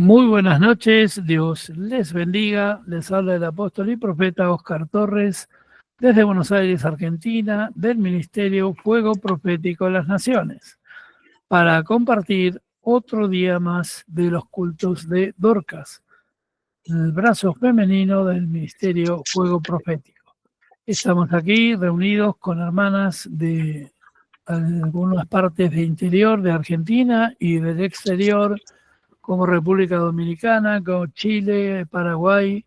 Muy buenas noches, Dios les bendiga. Les habla el apóstol y profeta Oscar Torres desde Buenos Aires, Argentina, del Ministerio Fuego Profético de las Naciones, para compartir otro día más de los cultos de Dorcas, el brazo femenino del Ministerio Fuego Profético. Estamos aquí reunidos con hermanas de algunas partes de interior de Argentina y del exterior, como República Dominicana, como Chile, Paraguay.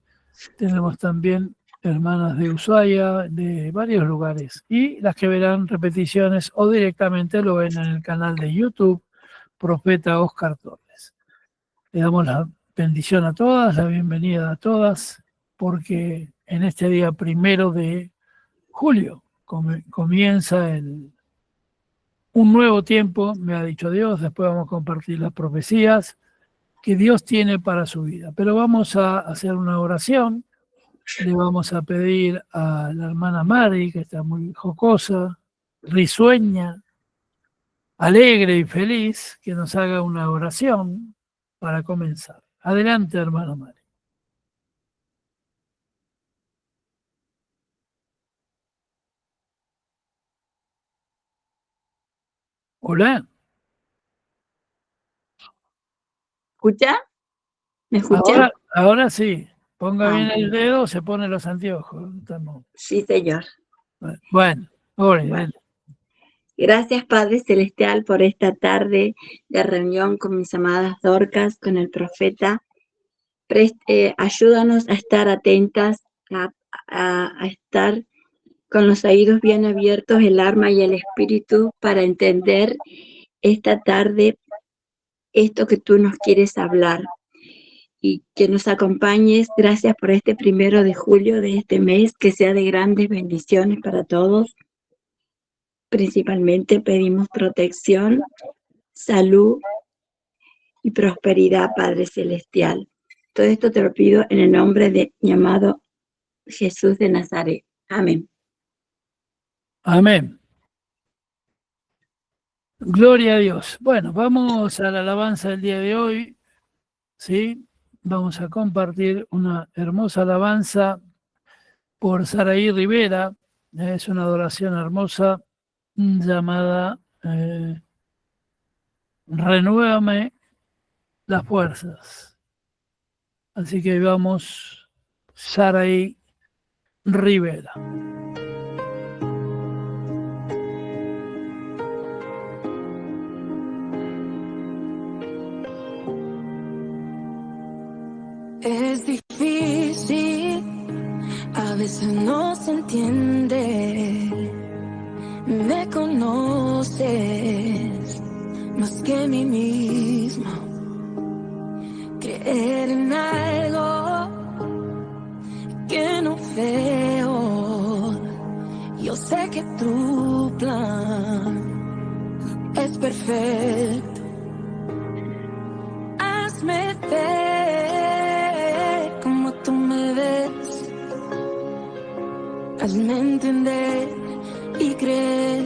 Tenemos también hermanas de Ushuaia, de varios lugares, y las que verán repeticiones o directamente lo ven en el canal de YouTube Profeta Oscar Torres. Le damos la bendición a todas, la bienvenida a todas, porque en este día 1 de julio comienza un nuevo tiempo, me ha dicho Dios. Después vamos a compartir las profecías que Dios tiene para su vida. Pero vamos a hacer una oración. Le vamos a pedir a la hermana Mari, que está muy jocosa, risueña, alegre y feliz, que nos haga una oración para comenzar. Adelante, hermana Mari. Hola. ¿Escucha? ¿Me escucha? Ahora sí. Ponga bien el dedo, se pone los anteojos. Sí, señor. Bueno, bueno. Gracias, Padre Celestial, por esta tarde de reunión con mis amadas Dorcas, con el profeta. Ayúdanos a estar atentas, a estar con los oídos bien abiertos, el alma y el espíritu, para entender esta tarde esto que tú nos quieres hablar. Y que nos acompañes. Gracias por este 1 de julio de este mes, que sea de grandes bendiciones para todos. Principalmente pedimos protección, salud y prosperidad, Padre Celestial. Todo esto te lo pido en el nombre de mi amado Jesús de Nazaret. Amén. Amén. Gloria a Dios. Bueno, vamos a la alabanza del día de hoy, ¿sí? Vamos a compartir una hermosa alabanza por Saraí Rivera. Es una adoración hermosa llamada Renuévame las fuerzas. Así que vamos, Saraí Rivera. Es difícil, a veces no se entiende. Me conoces más que mí mismo. Creer en algo que no veo. Yo sé que tu plan es perfecto. Hazme ver como tú me ves. Hazme entender y creer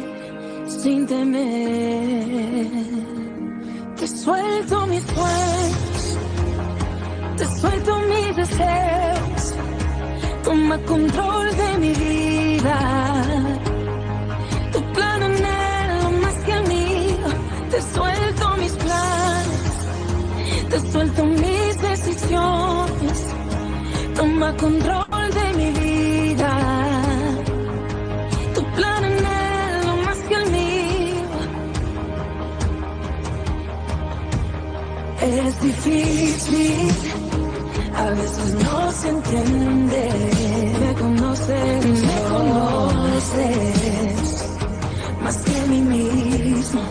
sin temer. Te suelto mis sueños, te suelto mis deseos. Toma control de mi vida. Tu plan anhelo más que el mío. Te suelto mis planes, te suelto mis decisiones. Toma control de mi vida. Tu plan anhelo más que el mío. Es difícil, a veces no se entiende. Me conoces más que mí mismo.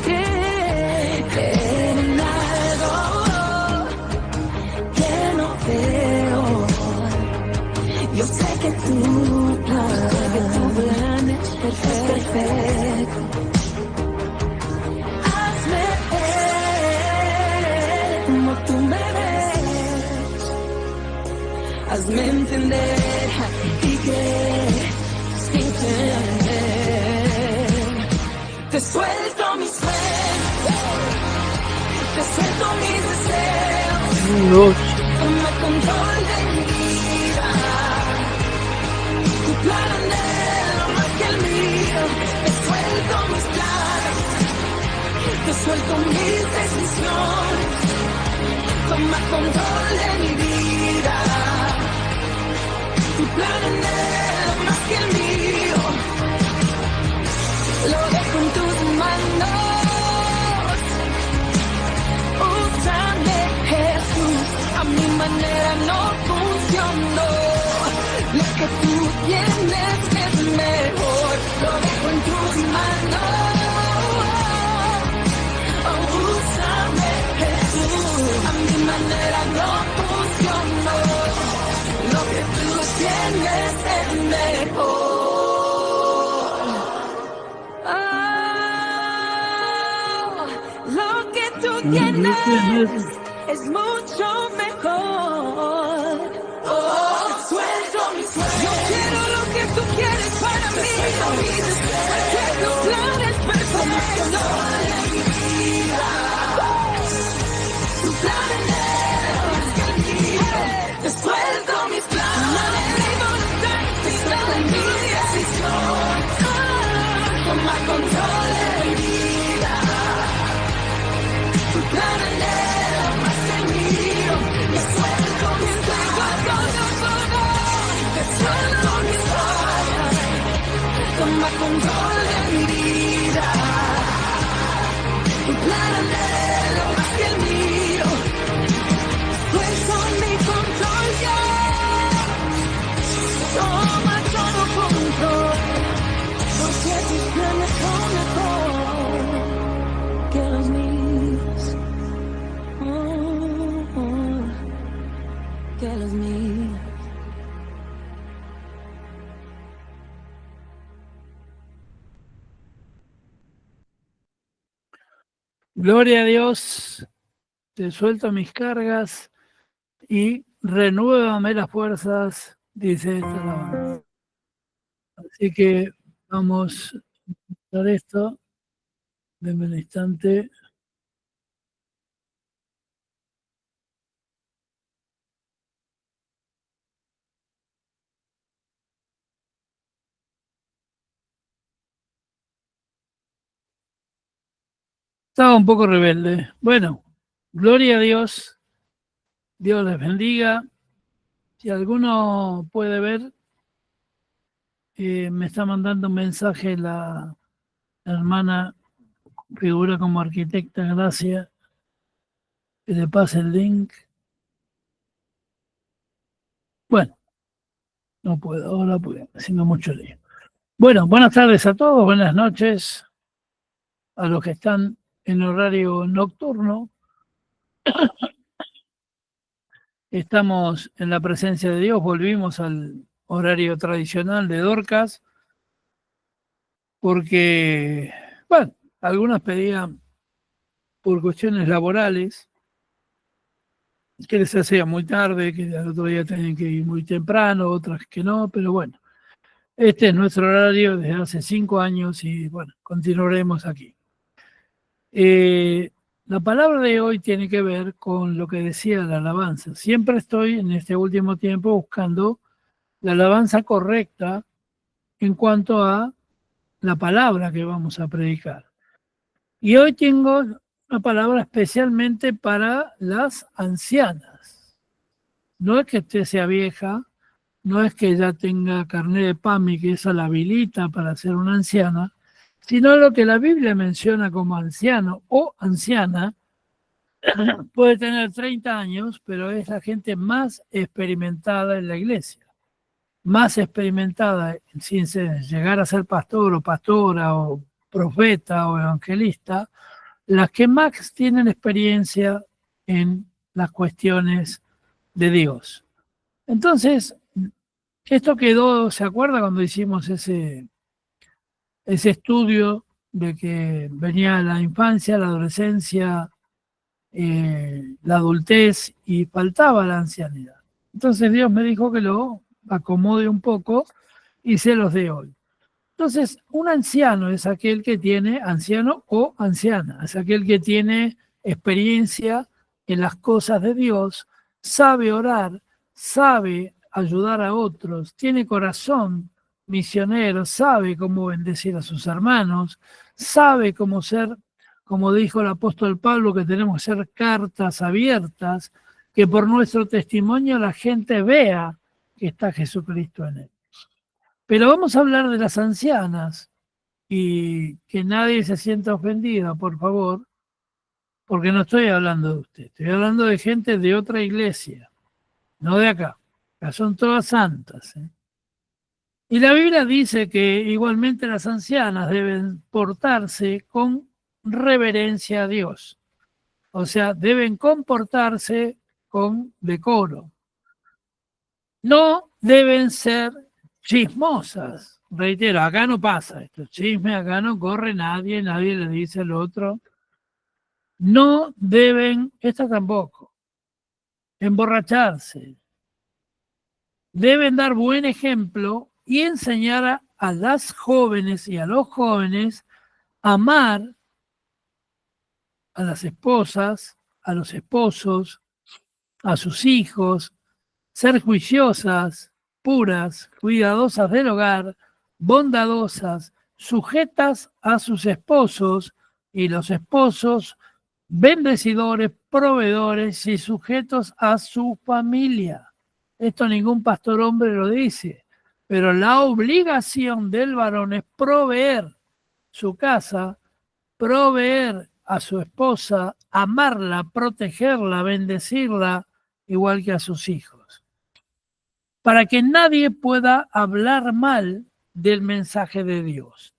Creer en algo que no veo. Yo sé que tu plan es perfecto. Hazme ver como tú me ves. Hazme entender y creer sin temer. Te suelto mis sueños, te suelto mis deseos. Dios. Toma control de mi vida. Tu plan anhelo más que el mío. Te suelto mis planes, te suelto mis decisiones. Toma control de mi vida. Tu plan anhelo más que el mío. Lo dejo en tus manos. Úsame, Jesús, a mi manera no funcionó. Lo que tú tienes es mejor. Lo dejo en tus manos. Oh, úsame, Jesús, a mi manera no funcionó. Lo que tú tienes es mejor. Lo que tú tienes es mucho mejor. Oh, suelto mi sueño. Yo quiero lo que tú quieres para mí. Que tus planes perfectos. Tu plan es que el mío. Te suelto mis planes. Te suelto mi decisión. Toma control de mi vida. Tu plan anhelo más que el mío. Te suelto mis planes. Te suelto mis planes. Toma control de mi vida. Tu plan anhelo más que el mío. Pues son mi control ya. Toma todo control. Porque tus planes son mejor que los míos. Que los míos. Gloria a Dios, te suelto mis cargas y renuévame las fuerzas, dice esta alabanza. Así que vamos a hacer esto. Denme un instante. Estaba un poco rebelde. Bueno, gloria a Dios. Dios les bendiga. Si alguno puede ver, me está mandando un mensaje la hermana, figura como arquitecta, gracias. Que le pase el link. Bueno, no puedo ahora porque haciendo mucho lío. Bueno, buenas tardes a todos, buenas noches a los que están en horario nocturno. Estamos en la presencia de Dios, volvimos al horario tradicional de Dorcas, porque, bueno, algunas pedían por cuestiones laborales, que les hacía muy tarde, que al otro día tenían que ir muy temprano, otras que no, pero bueno, este es nuestro horario desde hace 5 años y bueno, continuaremos aquí. La palabra de hoy tiene que ver con lo que decía la alabanza. Siempre estoy en este último tiempo buscando la alabanza correcta en cuanto a la palabra que vamos a predicar. Y hoy tengo una palabra especialmente para las ancianas. No es que usted sea vieja, no es que ya tenga carné de PAMI, que esa la habilita para ser una anciana, sino lo que la Biblia menciona como anciano o anciana. Puede tener 30 años, pero es la gente más experimentada en la iglesia, más experimentada sin llegar a ser pastor o pastora o profeta o evangelista, las que más tienen experiencia en las cuestiones de Dios. Entonces, esto quedó, ¿se acuerda cuando hicimos ese estudio de que venía la infancia, la adolescencia, la adultez y faltaba la ancianidad? Entonces Dios me dijo que lo acomode un poco y se los dé hoy. Entonces, un anciano es aquel que tiene, anciano o anciana, es aquel que tiene experiencia en las cosas de Dios, sabe orar, sabe ayudar a otros, tiene corazón misionero, sabe cómo bendecir a sus hermanos, sabe cómo ser, como dijo el apóstol Pablo, que tenemos que ser cartas abiertas, que por nuestro testimonio la gente vea que está Jesucristo en él. Pero vamos a hablar de las ancianas y que nadie se sienta ofendida, por favor, porque no estoy hablando de usted, estoy hablando de gente de otra iglesia, no de acá. Acá son todas santas. Y la Biblia dice que igualmente las ancianas deben portarse con reverencia a Dios. O sea, deben comportarse con decoro. No deben ser chismosas. Reitero, acá no pasa esto. Chisme, acá no corre nadie, nadie le dice al otro. No deben, esta tampoco, emborracharse. Deben dar buen ejemplo y enseñar a las jóvenes y a los jóvenes a amar a las esposas, a los esposos, a sus hijos, ser juiciosas, puras, cuidadosas del hogar, bondadosas, sujetas a sus esposos y los esposos bendecidores, proveedores y sujetos a su familia. Esto ningún pastor hombre lo dice, pero la obligación del varón es proveer su casa, proveer a su esposa, amarla, protegerla, bendecirla, igual que a sus hijos, para que nadie pueda hablar mal del mensaje de Dios.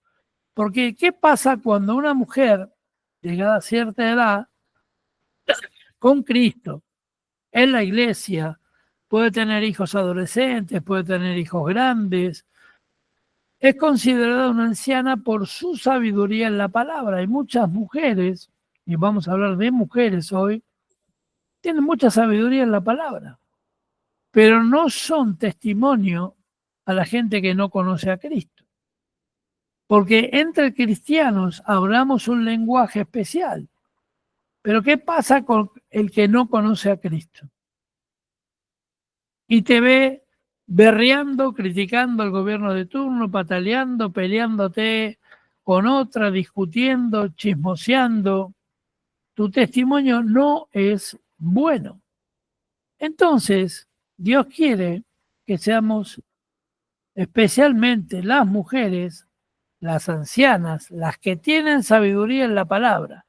Porque, ¿qué pasa cuando una mujer, llegada a cierta edad, con Cristo, en la iglesia, puede tener hijos adolescentes, puede tener hijos grandes, es considerada una anciana por su sabiduría en la palabra? Hay muchas mujeres, y vamos a hablar de mujeres hoy, tienen mucha sabiduría en la palabra, pero no son testimonio a la gente que no conoce a Cristo. Porque entre cristianos hablamos un lenguaje especial. Pero ¿qué pasa con el que no conoce a Cristo? Y te ve berreando, criticando al gobierno de turno, pataleando, peleándote con otra, discutiendo, chismoseando. Tu testimonio no es bueno. Entonces, Dios quiere que seamos, especialmente las mujeres, las ancianas, las que tienen sabiduría en la palabra.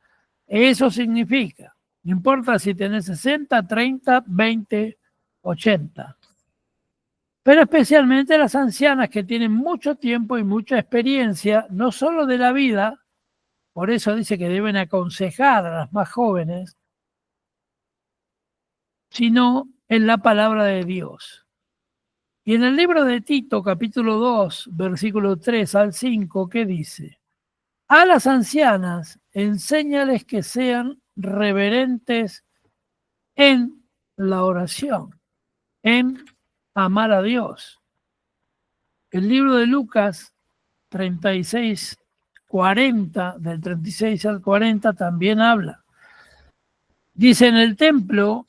Eso significa, no importa si tenés 60, 30, 20, 80, pero especialmente las ancianas que tienen mucho tiempo y mucha experiencia, no solo de la vida, por eso dice que deben aconsejar a las más jóvenes, sino en la palabra de Dios. Y en el libro de Tito, capítulo 2, versículo 3 al 5, ¿qué dice? A las ancianas, enséñales que sean reverentes en la oración, en amar a Dios. El libro de Lucas 36, 40, del 36 al 40 también habla. Dice, en el templo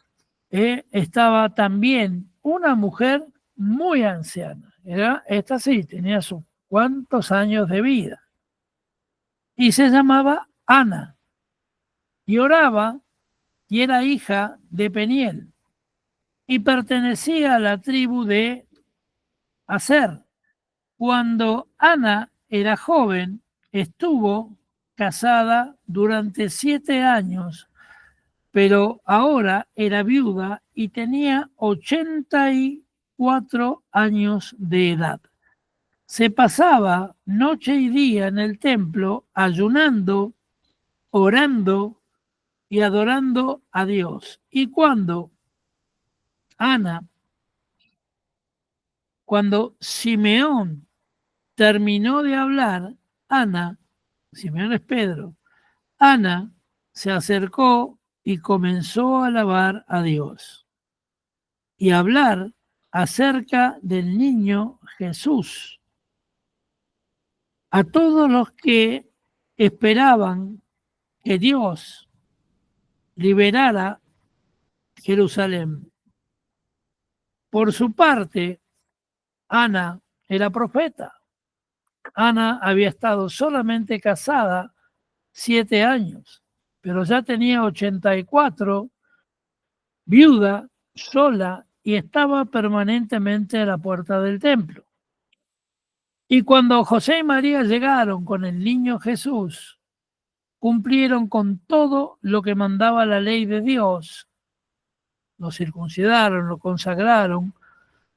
estaba también una mujer muy anciana. Esta sí, tenía sus cuantos años de vida. Y se llamaba Ana. Y oraba y era hija de Peniel. Y pertenecía a la tribu de Aser. Cuando Ana era joven, estuvo casada durante 7 años, pero ahora era viuda y tenía 84 años de edad. Se pasaba noche y día en el templo, ayunando, orando y adorando a Dios. Y cuando Simeón terminó de hablar, Simeón es Pedro, Ana se acercó y comenzó a alabar a Dios y a hablar acerca del niño Jesús. A todos los que esperaban que Dios liberara Jerusalén. Por su parte, Ana era profeta. Ana había estado solamente casada 7 años, pero ya tenía 84, viuda, sola, y estaba permanentemente a la puerta del templo. Y cuando José y María llegaron con el niño Jesús, cumplieron con todo lo que mandaba la ley de Dios. Lo circuncidaron, lo consagraron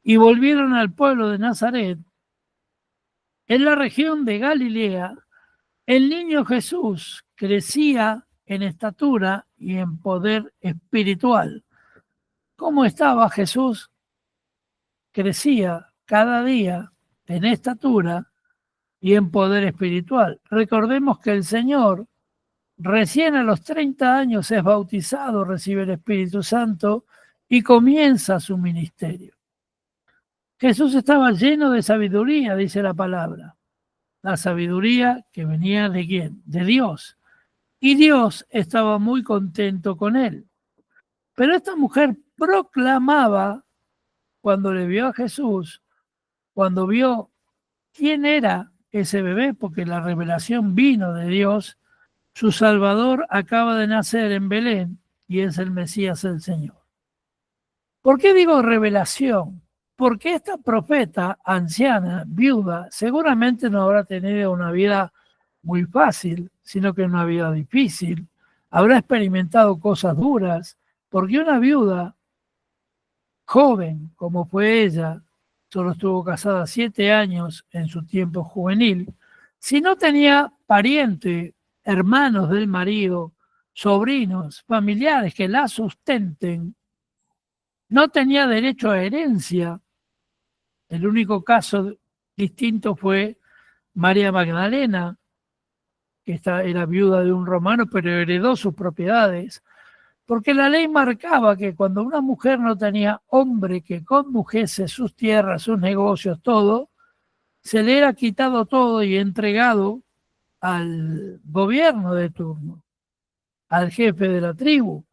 y volvieron al pueblo de Nazaret. En la región de Galilea, el niño Jesús crecía en estatura y en poder espiritual. ¿Cómo estaba Jesús? Crecía cada día en estatura y en poder espiritual. Recordemos que el Señor recién a los 30 años es bautizado, recibe el Espíritu Santo y comienza su ministerio. Jesús estaba lleno de sabiduría, dice la palabra. La sabiduría que venía de ¿quién? De Dios. Y Dios estaba muy contento con él. Pero esta mujer proclamaba, cuando le vio a Jesús, cuando vio quién era ese bebé, porque la revelación vino de Dios, su Salvador acaba de nacer en Belén y es el Mesías, el Señor. ¿Por qué digo revelación? Porque esta profeta anciana, viuda, seguramente no habrá tenido una vida muy fácil, sino que una vida difícil. Habrá experimentado cosas duras, porque una viuda joven, como fue ella, solo estuvo casada 7 años en su tiempo juvenil, si no tenía pariente, hermanos del marido, sobrinos, familiares que la sustenten, no tenía derecho a herencia. El único caso distinto fue María Magdalena, que era viuda de un romano, pero heredó sus propiedades, porque la ley marcaba que cuando una mujer no tenía hombre que condujese sus tierras, sus negocios, todo, se le era quitado todo y entregado al gobierno de turno, al jefe de la tribu,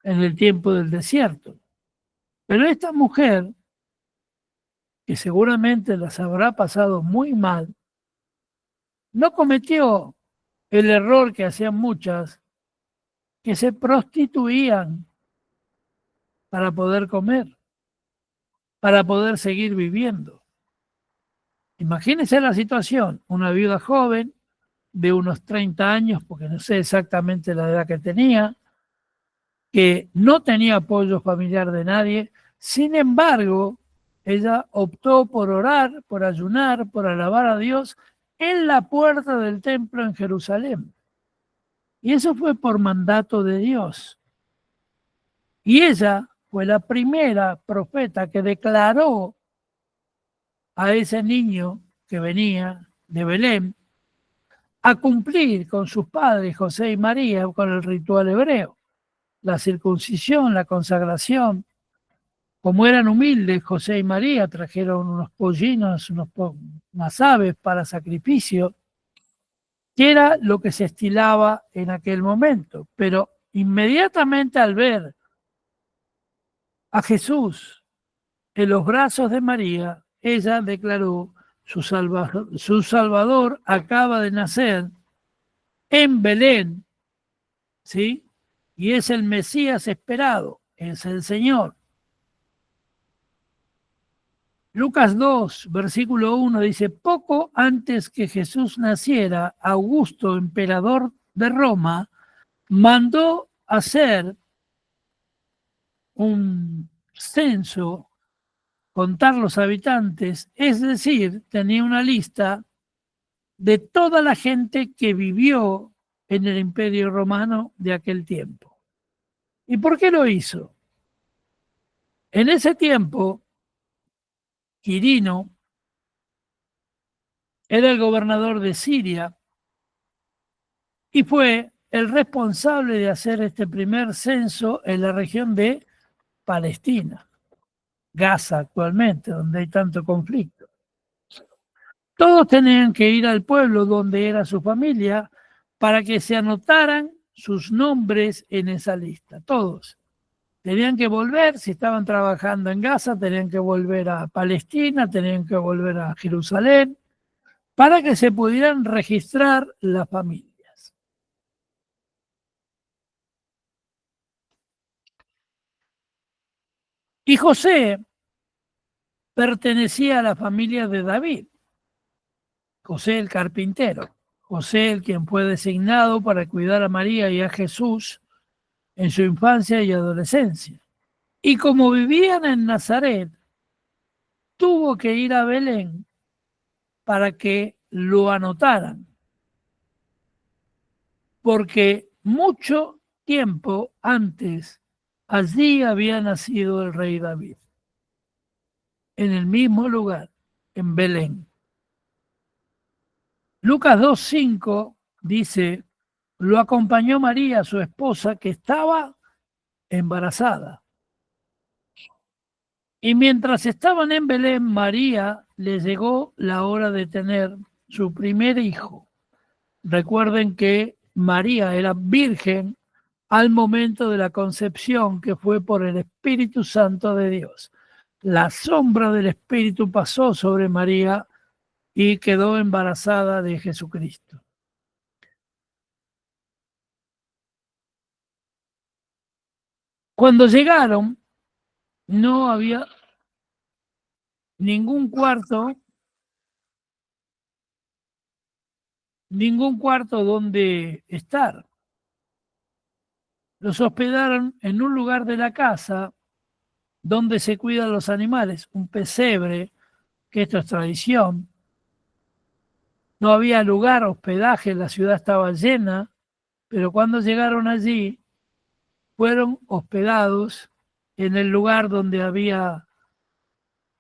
en el tiempo del desierto. Pero esta mujer, que seguramente las habrá pasado muy mal, no cometió el error que hacían muchas, que se prostituían para poder comer, para poder seguir viviendo. Imagínense la situación, una viuda joven de unos 30 años, porque no sé exactamente la edad que tenía, que no tenía apoyo familiar de nadie, sin embargo, ella optó por orar, por ayunar, por alabar a Dios en la puerta del templo en Jerusalén. Y eso fue por mandato de Dios. Y ella fue la primera profeta que declaró a ese niño que venía de Belén a cumplir con sus padres, José y María, con el ritual hebreo. La circuncisión, la consagración. Como eran humildes, José y María trajeron unos pollinos, unas aves para sacrificio, que era lo que se estilaba en aquel momento. Pero inmediatamente al ver a Jesús en los brazos de María, ella declaró: su Salvador acaba de nacer en Belén, ¿sí? Y es el Mesías esperado, es el Señor. Lucas 2, versículo 1 dice: poco antes que Jesús naciera, Augusto, emperador de Roma, mandó hacer un censo, contar los habitantes, es decir, tenía una lista de toda la gente que vivió en el Imperio Romano de aquel tiempo. ¿Y por qué lo hizo? En ese tiempo, Quirino era el gobernador de Siria y fue el responsable de hacer este primer censo en la región de Palestina, Gaza actualmente, donde hay tanto conflicto. Todos tenían que ir al pueblo donde era su familia para que se anotaran sus nombres en esa lista, todos. Tenían que volver, si estaban trabajando en Gaza, tenían que volver a Palestina, tenían que volver a Jerusalén, para que se pudieran registrar las familias. Y José pertenecía a la familia de David, José el carpintero, José el quien fue designado para cuidar a María y a Jesús en su infancia y adolescencia. Y como vivían en Nazaret, tuvo que ir a Belén para que lo anotaran, porque mucho tiempo antes allí había nacido el rey David, en el mismo lugar, en Belén. Lucas 2:5 dice, lo acompañó María, su esposa, que estaba embarazada. Y mientras estaban en Belén, María le llegó la hora de tener su primer hijo. Recuerden que María era virgen al momento de la concepción, que fue por el Espíritu Santo de Dios. La sombra del Espíritu pasó sobre María y quedó embarazada de Jesucristo. Cuando llegaron, no había ningún cuarto donde estar. Los hospedaron en un lugar de la casa donde se cuidan los animales, un pesebre, que esto es tradición. No había lugar, hospedaje, la ciudad estaba llena, pero cuando llegaron allí, fueron hospedados en el lugar donde había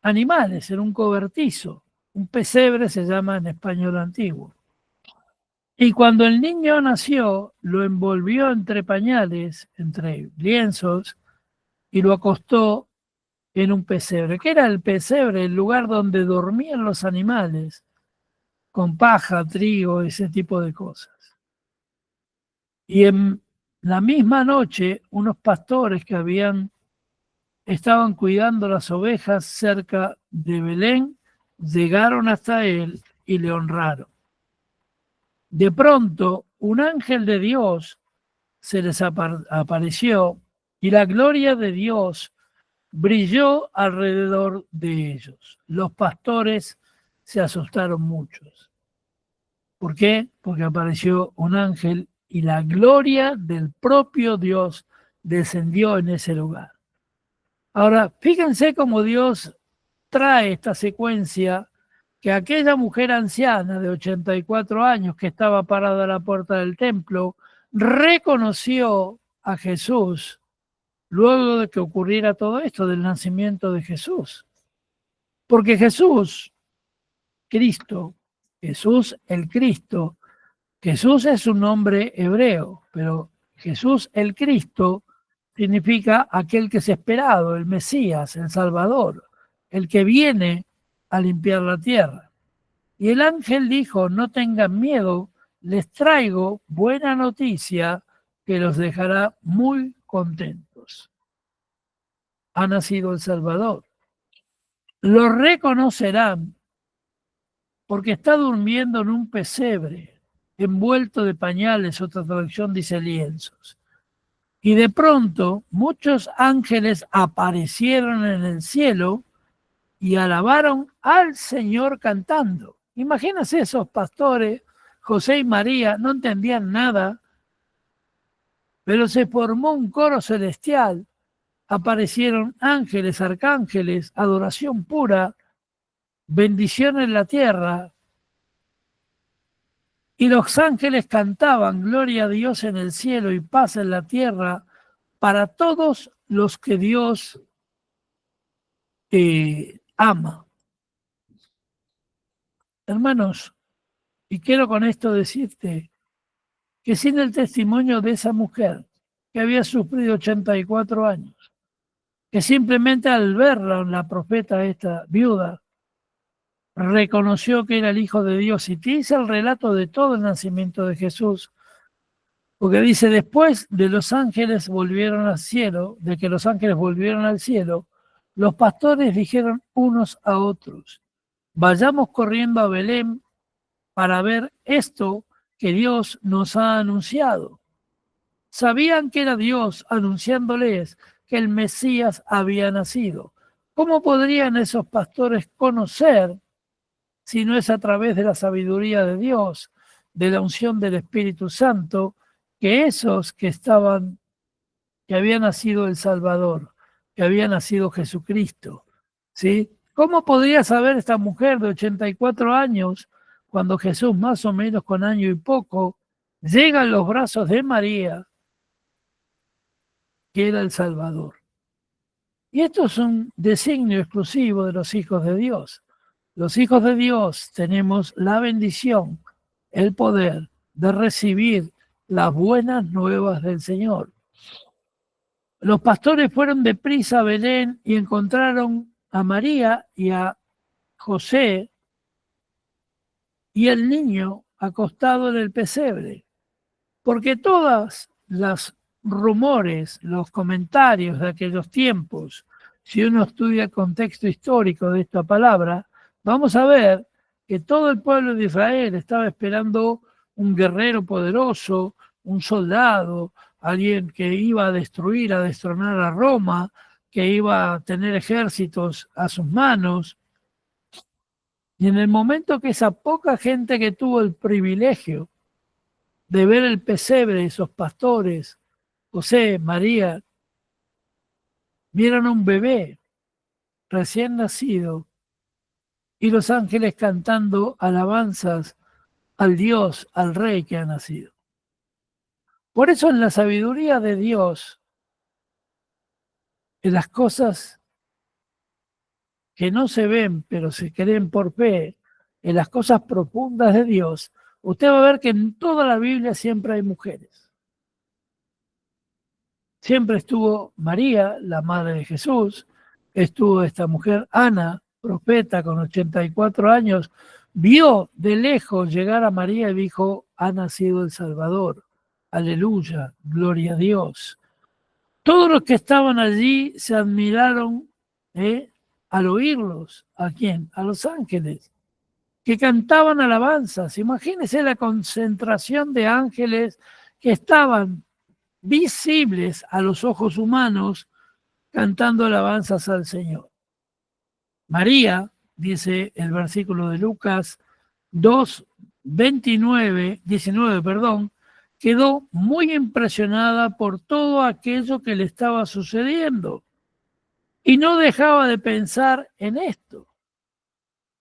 animales, en un cobertizo. Un pesebre se llama en español antiguo. Y cuando el niño nació, lo envolvió entre pañales, entre lienzos, y lo acostó en un pesebre. ¿Qué era el pesebre? El lugar donde dormían los animales, con paja, trigo, ese tipo de cosas. Y en la misma noche, unos pastores que estaban cuidando las ovejas cerca de Belén, llegaron hasta él y le honraron. De pronto, un ángel de Dios se les apareció y la gloria de Dios brilló alrededor de ellos. Los pastores se asustaron muchos. ¿Por qué? Porque apareció un ángel y la gloria del propio Dios descendió en ese lugar. Ahora, fíjense cómo Dios trae esta secuencia, que aquella mujer anciana de 84 años que estaba parada a la puerta del templo reconoció a Jesús luego de que ocurriera todo esto del nacimiento de Jesús. Porque Jesús, Cristo, Jesús el Cristo, Jesús es un nombre hebreo, pero Jesús el Cristo significa aquel que es esperado, el Mesías, el Salvador, el que viene a limpiar la tierra. Y el ángel dijo, no tengan miedo, les traigo buena noticia que los dejará muy contentos. Ha nacido el Salvador. Lo reconocerán porque está durmiendo en un pesebre, envuelto de pañales, otra traducción dice lienzos. Y de pronto muchos ángeles aparecieron en el cielo y alabaron al Señor cantando. Imagínense esos pastores, José y María, no entendían nada, pero se formó un coro celestial. Aparecieron ángeles, arcángeles, adoración pura, bendición en la tierra. Y los ángeles cantaban, gloria a Dios en el cielo y paz en la tierra para todos los que Dios ama. Hermanos, y quiero con esto decirte que sin el testimonio de esa mujer que había sufrido 84 años, que simplemente al verla, la profeta esta viuda, reconoció que era el Hijo de Dios y te dice el relato de todo el nacimiento de Jesús, Porque dice, después de los ángeles volvieron al cielo, de que los ángeles volvieron al cielo, los pastores dijeron unos a otros, vayamos corriendo a Belén para ver esto que Dios nos ha anunciado. Sabían que era Dios anunciándoles que el Mesías había nacido. ¿Cómo podrían esos pastores conocer si no es a través de la sabiduría de Dios, de la unción del Espíritu Santo, que esos que había nacido el Salvador, que había nacido Jesucristo? ¿Sí? ¿Cómo podría saber esta mujer de 84 años, cuando Jesús, más o menos con año y poco, llega en los brazos de María, que era el Salvador? Y esto es un designio exclusivo de los hijos de Dios. Los hijos de Dios tenemos la bendición, el poder de recibir las buenas nuevas del Señor. Los pastores fueron deprisa a Belén y encontraron a María y a José y el niño acostado en el pesebre, porque todas las rumores, los comentarios de aquellos tiempos, si uno estudia el contexto histórico de esta palabra, vamos a ver que todo el pueblo de Israel estaba esperando un guerrero poderoso, un soldado, alguien que iba a destruir, a destronar a Roma, que iba a tener ejércitos a sus manos. Y en el momento que esa poca gente que tuvo el privilegio de ver el pesebre, esos pastores, José, María, vieron a un bebé recién nacido y los ángeles cantando alabanzas al Dios, al Rey que ha nacido. Por eso en la sabiduría de Dios, en las cosas que no se ven pero se creen por fe, en las cosas profundas de Dios, usted va a ver que en toda la Biblia siempre hay mujeres. Siempre estuvo María, la madre de Jesús, estuvo esta mujer Ana, profeta con 84 años, vio de lejos llegar a María y dijo, ha nacido el Salvador, aleluya, gloria a Dios. Todos los que estaban allí se admiraron al oírlos. ¿A quién? A los ángeles, que cantaban alabanzas. Imagínense la concentración de ángeles que estaban visibles a los ojos humanos, cantando alabanzas al Señor. María, dice el versículo de Lucas 19, quedó muy impresionada por todo aquello que le estaba sucediendo y no dejaba de pensar en esto.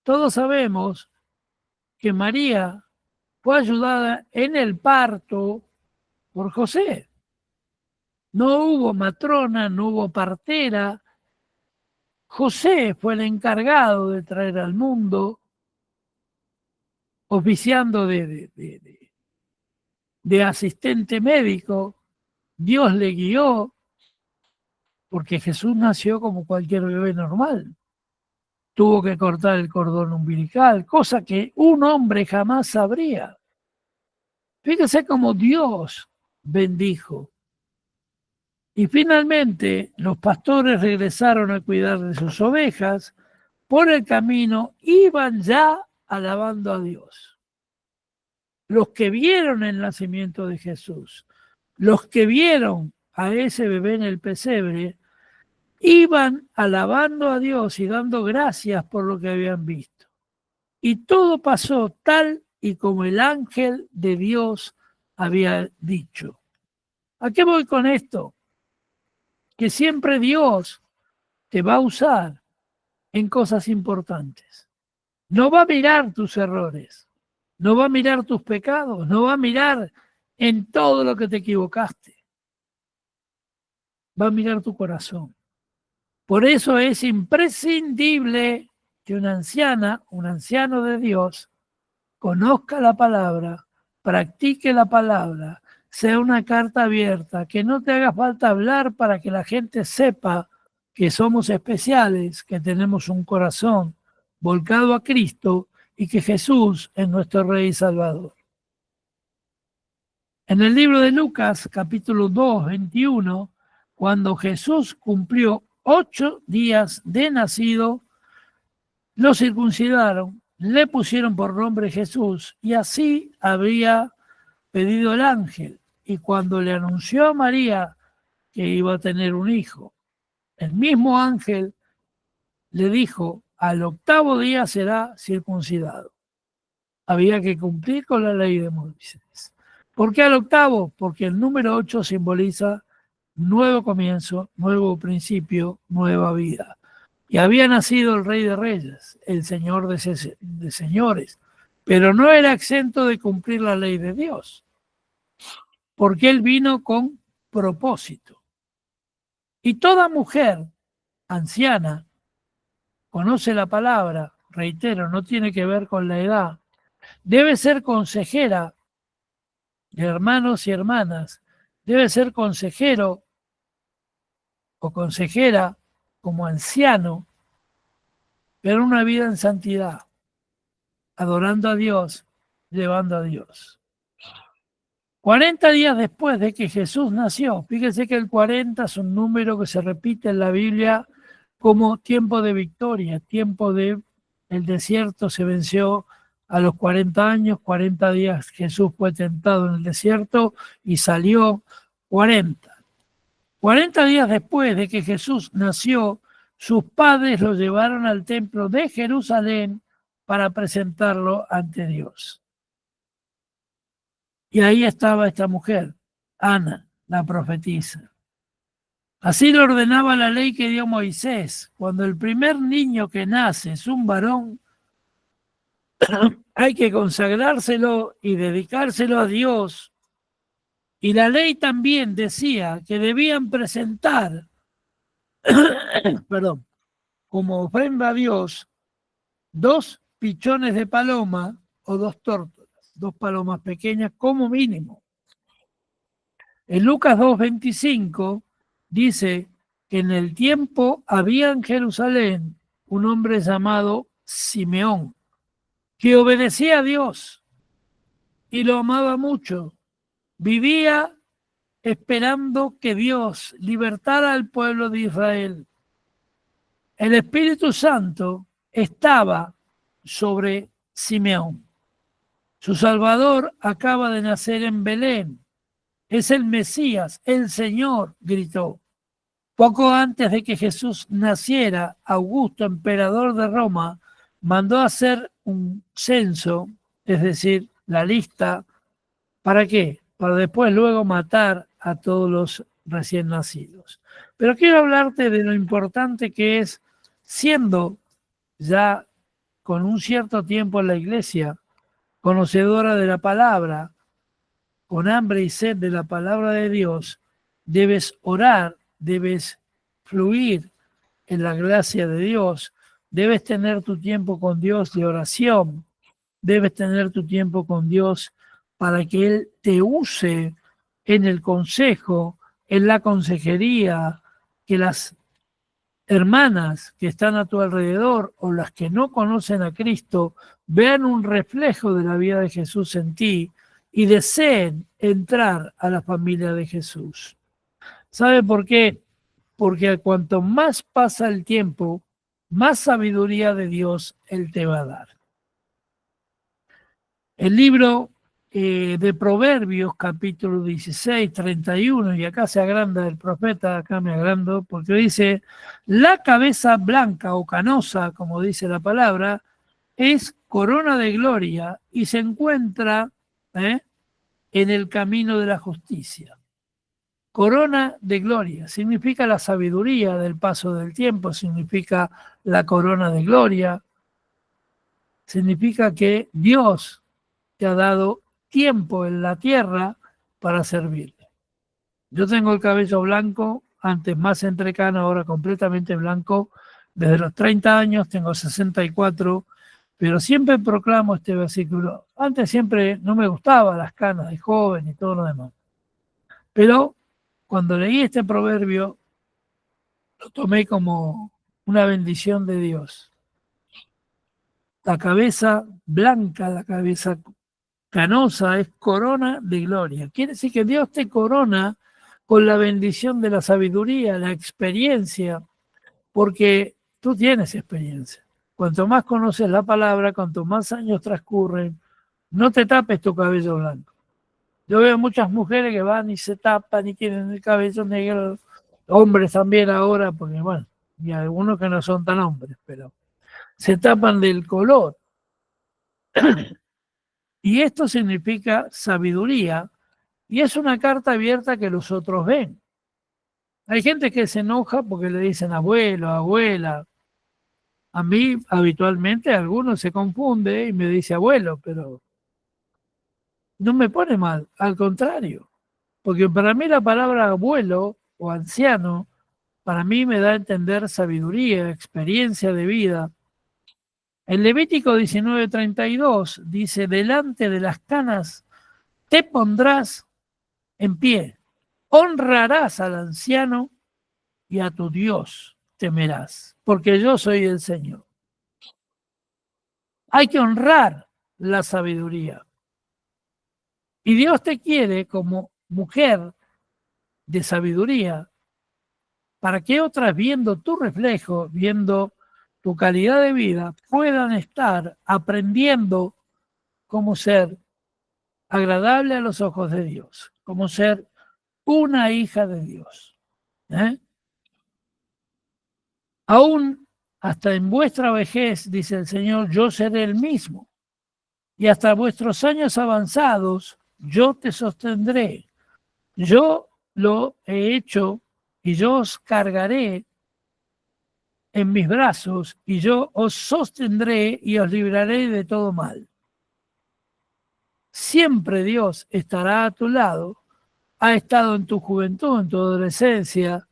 Todos sabemos que María fue ayudada en el parto por José. No hubo matrona, no hubo partera. José fue el encargado de traer al mundo, oficiando de asistente médico. Dios le guió, porque Jesús nació como cualquier bebé normal. Tuvo que cortar el cordón umbilical, cosa que un hombre jamás sabría. Fíjese cómo Dios bendijo. Y finalmente los pastores regresaron a cuidar de sus ovejas. Por el camino iban ya alabando a Dios. Los que vieron el nacimiento de Jesús, los que vieron a ese bebé en el pesebre, iban alabando a Dios y dando gracias por lo que habían visto. Y todo pasó tal y como el ángel de Dios había dicho. ¿A qué voy con esto? Que siempre Dios te va a usar en cosas importantes. No va a mirar tus errores, no va a mirar tus pecados, no va a mirar en todo lo que te equivocaste. Va a mirar tu corazón. Por eso es imprescindible que una anciana, un anciano de Dios, conozca la palabra, practique la palabra, sea una carta abierta, que no te haga falta hablar para que la gente sepa que somos especiales, que tenemos un corazón volcado a Cristo y que Jesús es nuestro Rey y Salvador. En el libro de Lucas, capítulo 2, 21, cuando Jesús cumplió 8 días de nacido, lo circuncidaron, le pusieron por nombre Jesús, y así habría pedido el ángel. Y cuando le anunció a María que iba a tener un hijo, el mismo ángel le dijo, al 8º día será circuncidado. Había que cumplir con la ley de Moisés. ¿Por qué al 8º? Porque el número 8 simboliza nuevo comienzo, nuevo principio, nueva vida. Y había nacido el Rey de Reyes, el Señor de señores, pero no era exento de cumplir la ley de Dios, porque Él vino con propósito. Y toda mujer anciana conoce la palabra, reitero, no tiene que ver con la edad, debe ser consejera de hermanos y hermanas, debe ser consejero o consejera como anciano, pero una vida en santidad, adorando a Dios, llevando a Dios. 40 días después de que Jesús nació, fíjense que el 40 es un número que se repite en la Biblia como tiempo de victoria, tiempo de el desierto se venció a los 40 años, 40 días Jesús fue tentado en el desierto y salió 40. 40 días después de que Jesús nació, sus padres lo llevaron al templo de Jerusalén para presentarlo ante Dios. Y ahí estaba esta mujer, Ana, la profetisa. Así lo ordenaba la ley que dio Moisés. Cuando el primer niño que nace es un varón, hay que consagrárselo y dedicárselo a Dios. Y la ley también decía que debían presentar, perdón, como ofrenda a Dios, 2 pichones de paloma o 2 tórtolas, 2 palomas pequeñas como mínimo. En Lucas 2:25 dice que en el tiempo había en Jerusalén un hombre llamado Simeón, que obedecía a Dios y lo amaba mucho. Vivía esperando que Dios libertara al pueblo de Israel. El Espíritu Santo estaba sobre Simeón. Su Salvador acaba de nacer en Belén. Es el Mesías, el Señor, gritó. Poco antes de que Jesús naciera, Augusto, emperador de Roma, mandó hacer un censo, es decir, la lista. ¿Para qué? Para después luego matar a todos los recién nacidos. Pero quiero hablarte de lo importante que es, siendo ya con un cierto tiempo en la iglesia, conocedora de la palabra, con hambre y sed de la palabra de Dios, debes orar, debes fluir en la gracia de Dios, debes tener tu tiempo con Dios de oración, debes tener tu tiempo con Dios para que Él te use en el consejo, en la consejería, que las hermanas que están a tu alrededor o las que no conocen a Cristo vean un reflejo de la vida de Jesús en ti y deseen entrar a la familia de Jesús. ¿Sabe por qué? Porque cuanto más pasa el tiempo, más sabiduría de Dios Él te va a dar. El libro de Proverbios, capítulo 16, 31, y acá se agranda el profeta, acá me agrando, porque dice, la cabeza blanca o canosa, como dice la palabra, es corona de gloria y se encuentra en el camino de la justicia. Corona de gloria significa la sabiduría del paso del tiempo, significa la corona de gloria, significa que Dios te ha dado tiempo en la tierra para servirle. Yo tengo el cabello blanco, antes más entrecano, ahora completamente blanco. Desde los 30 años, tengo 64, pero siempre proclamo este versículo. Antes siempre no me gustaban las canas de joven y todo lo demás. Pero cuando leí este proverbio, lo tomé como una bendición de Dios. La cabeza blanca, la cabeza canosa es corona de gloria. Quiere decir que Dios te corona con la bendición de la sabiduría, la experiencia, porque tú tienes experiencia. Cuanto más conoces la palabra, cuanto más años transcurren, no te tapes tu cabello blanco. Yo veo muchas mujeres que van y se tapan y tienen el cabello negro, hombres también ahora, porque bueno, y algunos que no son tan hombres, pero se tapan del color. Y esto significa sabiduría, y es una carta abierta que los otros ven. Hay gente que se enoja porque le dicen abuelo, abuela. A mí habitualmente algunos se confunde y me dice abuelo, pero no me pone mal, al contrario, porque para mí la palabra abuelo o anciano, para mí me da a entender sabiduría, experiencia de vida. En Levítico 19:32 dice, delante de las canas te pondrás en pie, honrarás al anciano y a tu Dios temerás, porque yo soy el Señor. Hay que honrar la sabiduría. Y Dios te quiere como mujer de sabiduría para que otras, viendo tu reflejo, viendo tu calidad de vida, puedan estar aprendiendo cómo ser agradable a los ojos de Dios, cómo ser una hija de Dios. Aún hasta en vuestra vejez, dice el Señor, yo seré el mismo. Y hasta vuestros años avanzados, yo te sostendré. Yo lo he hecho y yo os cargaré en mis brazos y yo os sostendré y os libraré de todo mal. Siempre Dios estará a tu lado. Ha estado en tu juventud, en tu adolescencia,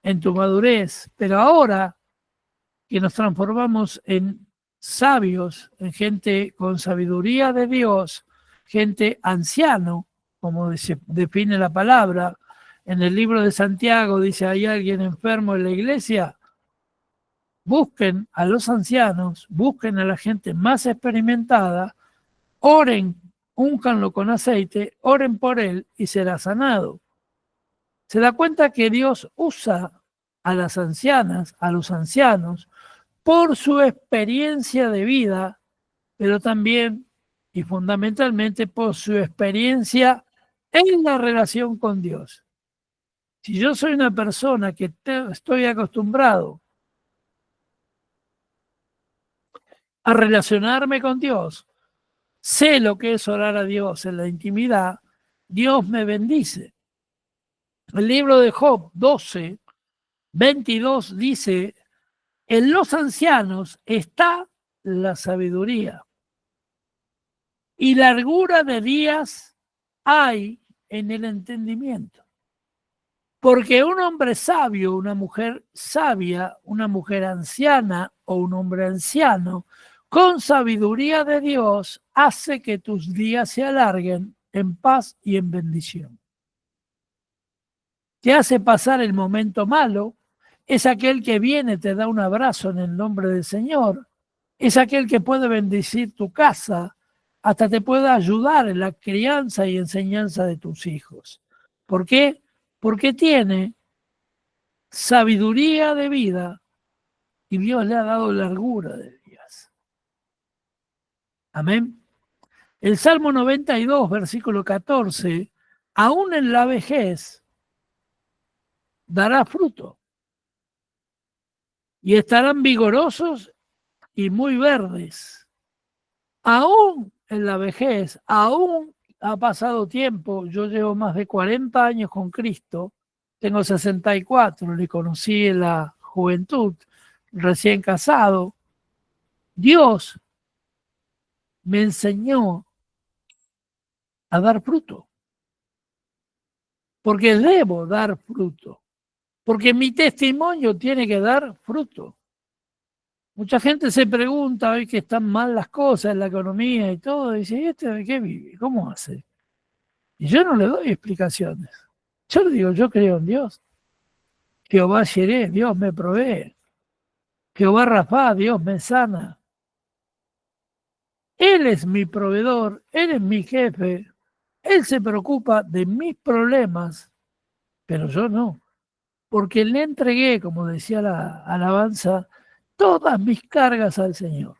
en tu madurez, pero ahora que nos transformamos en sabios, en gente con sabiduría de Dios, gente anciano, como define la palabra, en el libro de Santiago dice, ¿hay alguien enfermo en la iglesia? Busquen a los ancianos, busquen a la gente más experimentada, oren, úncanlo con aceite, oren por él y será sanado. Se da cuenta que Dios usa a las ancianas, a los ancianos, por su experiencia de vida, pero también y fundamentalmente por su experiencia en la relación con Dios. Si yo soy una persona que estoy acostumbrado a relacionarme con Dios, sé lo que es orar a Dios en la intimidad, Dios me bendice. El libro de Job 12:22 dice, en los ancianos está la sabiduría y largura de días hay en el entendimiento. Porque un hombre sabio, una mujer sabia, una mujer anciana o un hombre anciano, con sabiduría de Dios, hace que tus días se alarguen en paz y en bendición. Te hace pasar el momento malo, es aquel que viene, te da un abrazo en el nombre del Señor, es aquel que puede bendecir tu casa, hasta te puede ayudar en la crianza y enseñanza de tus hijos. ¿Por qué? Porque tiene sabiduría de vida y Dios le ha dado largura de días. Amén. El Salmo 92, versículo 14, aún en la vejez dará fruto y estarán vigorosos y muy verdes. Aún en la vejez, aún ha pasado tiempo, yo llevo más de 40 años con Cristo, tengo 64, le conocí en la juventud, recién casado. Dios me enseñó a dar fruto, porque debo dar fruto, porque mi testimonio tiene que dar fruto. Mucha gente se pregunta hoy que están mal las cosas en la economía y todo, y dice, ¿y este de qué vive? ¿Cómo hace? Y yo no le doy explicaciones. Yo le digo, yo creo en Dios. Jehová Jireh, Dios me provee. Jehová Rafá, Dios me sana. Él es mi proveedor, Él es mi jefe, Él se preocupa de mis problemas, pero yo no, porque le entregué, como decía la alabanza, todas mis cargas al Señor.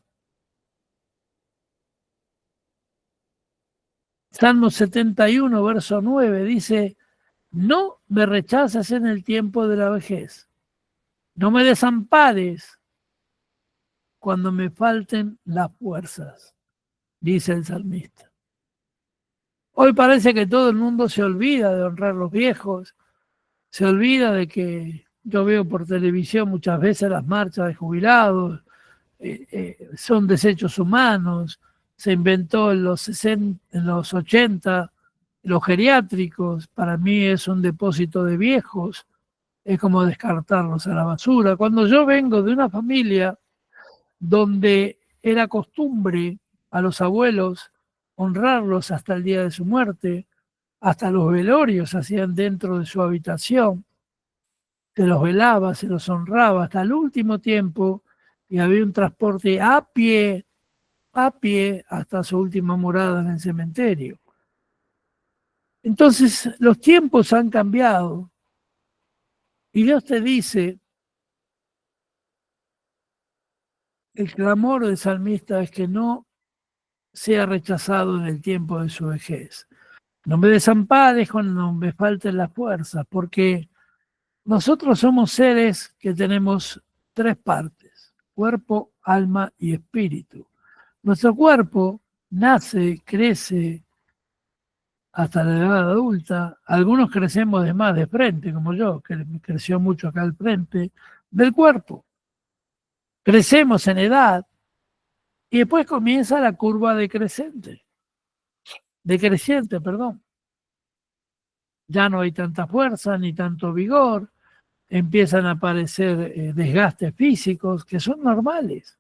Salmo 71, verso 9 dice, no me rechaces en el tiempo de la vejez, no me desampares cuando me falten las fuerzas, dice el salmista. Hoy parece que todo el mundo se olvida de honrar a los viejos, se olvida de que yo veo por televisión muchas veces las marchas de jubilados, son desechos humanos, se inventó en los 60, en los 80, los geriátricos, para mí es un depósito de viejos, es como descartarlos a la basura. Cuando yo vengo de una familia donde era costumbre a los abuelos honrarlos hasta el día de su muerte, hasta los velorios se hacían dentro de su habitación, se los velaba, se los honraba hasta el último tiempo y había un transporte a pie hasta su última morada en el cementerio. Entonces los tiempos han cambiado y Dios te dice, el clamor del salmista es que no sea rechazado en el tiempo de su vejez. No me desampares cuando me falten las fuerzas, porque nosotros somos seres que tenemos tres partes, cuerpo, alma y espíritu. Nuestro cuerpo nace, crece hasta la edad adulta. Algunos crecemos de más de frente, como yo, que creció mucho acá al frente del cuerpo. Crecemos en edad y después comienza la curva decreciente, perdón. Ya no hay tanta fuerza ni tanto vigor, empiezan a aparecer desgastes físicos que son normales,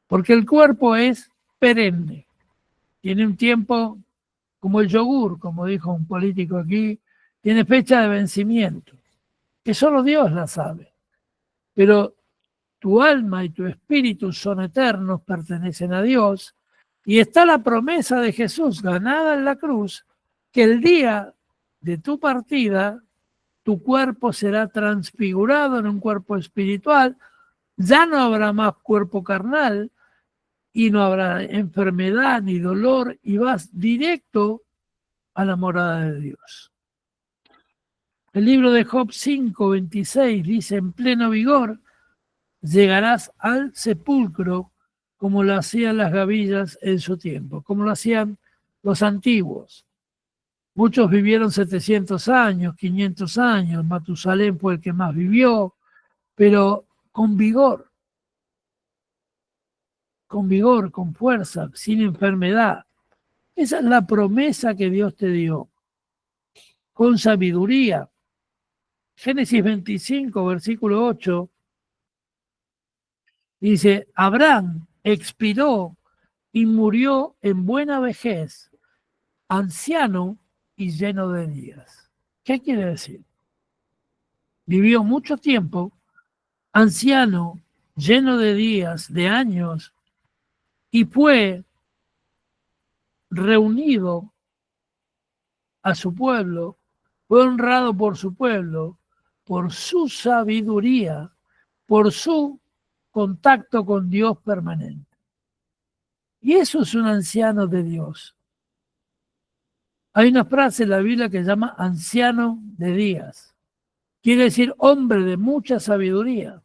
porque el cuerpo es perenne, tiene un tiempo como el yogur, como dijo un político aquí, tiene fecha de vencimiento, que solo Dios la sabe, pero tu alma y tu espíritu son eternos, pertenecen a Dios, y está la promesa de Jesús ganada en la cruz, que el día de tu partida, tu cuerpo será transfigurado en un cuerpo espiritual, ya no habrá más cuerpo carnal y no habrá enfermedad ni dolor y vas directo a la morada de Dios. El libro de Job 5:26 dice, en pleno vigor llegarás al sepulcro como lo hacían las gavillas en su tiempo, como lo hacían los antiguos. Muchos vivieron 700 años, 500 años, Matusalén fue el que más vivió, pero con vigor, con fuerza, sin enfermedad. Esa es la promesa que Dios te dio, con sabiduría. Génesis 25, versículo 8, dice, Abraham expiró y murió en buena vejez, anciano y lleno de días. ¿Qué quiere decir? Vivió mucho tiempo, anciano, lleno de días, de años, y fue reunido a su pueblo, fue honrado por su pueblo, por su sabiduría, por su contacto con Dios permanente. Y eso es un anciano de Dios. Hay una frase en la Biblia que se llama anciano de días. Quiere decir hombre de mucha sabiduría,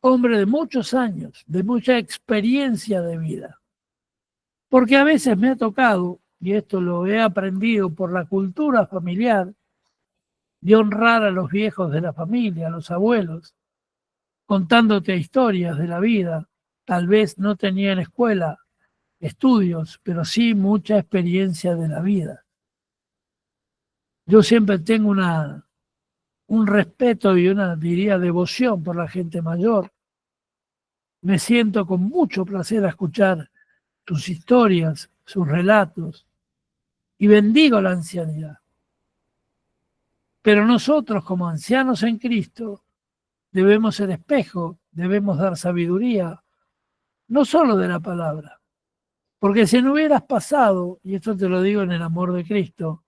hombre de muchos años, de mucha experiencia de vida. Porque a veces me ha tocado, y esto lo he aprendido por la cultura familiar, de honrar a los viejos de la familia, a los abuelos, contándote historias de la vida. Tal vez no tenían escuela, estudios, pero sí mucha experiencia de la vida. Yo siempre tengo un respeto y una, diría, devoción por la gente mayor. Me siento con mucho placer a escuchar sus historias, sus relatos, y bendigo la ancianidad. Pero nosotros, como ancianos en Cristo, debemos ser espejo, debemos dar sabiduría, no solo de la palabra, Porque si no hubieras pasado, y esto te lo digo en el amor de Cristo,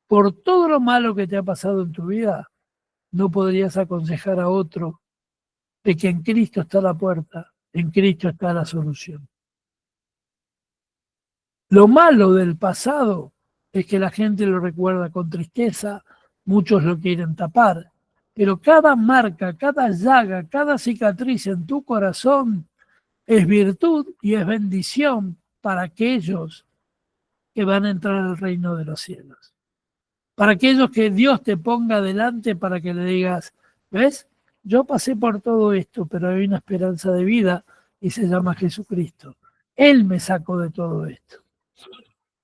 por todo lo malo que te ha pasado en tu vida, no podrías aconsejar a otro de que en Cristo está la puerta, en Cristo está la solución. Lo malo del pasado es que la gente lo recuerda con tristeza, muchos lo quieren tapar, pero cada marca, cada llaga, cada cicatriz en tu corazón es virtud y es bendición para aquellos que van a entrar al reino de los cielos. Para aquellos que Dios te ponga delante para que le digas, ¿ves? Yo pasé por todo esto, pero hay una esperanza de vida y se llama Jesucristo. Él me sacó de todo esto.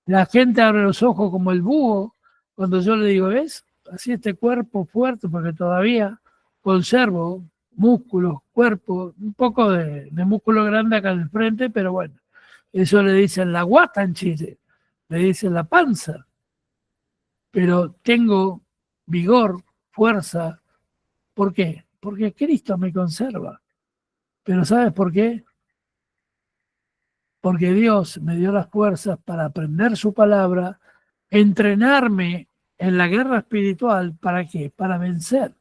La gente abre los ojos como el búho cuando yo le digo, ¿ves? Así este cuerpo fuerte, porque todavía conservo músculos, cuerpo, un poco de músculo grande acá en el frente, pero bueno, eso le dicen la guata en Chile, le dicen la panza, pero tengo vigor, fuerza. ¿Por qué? Porque Cristo me conserva. Pero ¿sabes por qué? Porque Dios me dio las fuerzas para aprender su palabra, entrenarme en la guerra espiritual. ¿Para qué? Para vencer.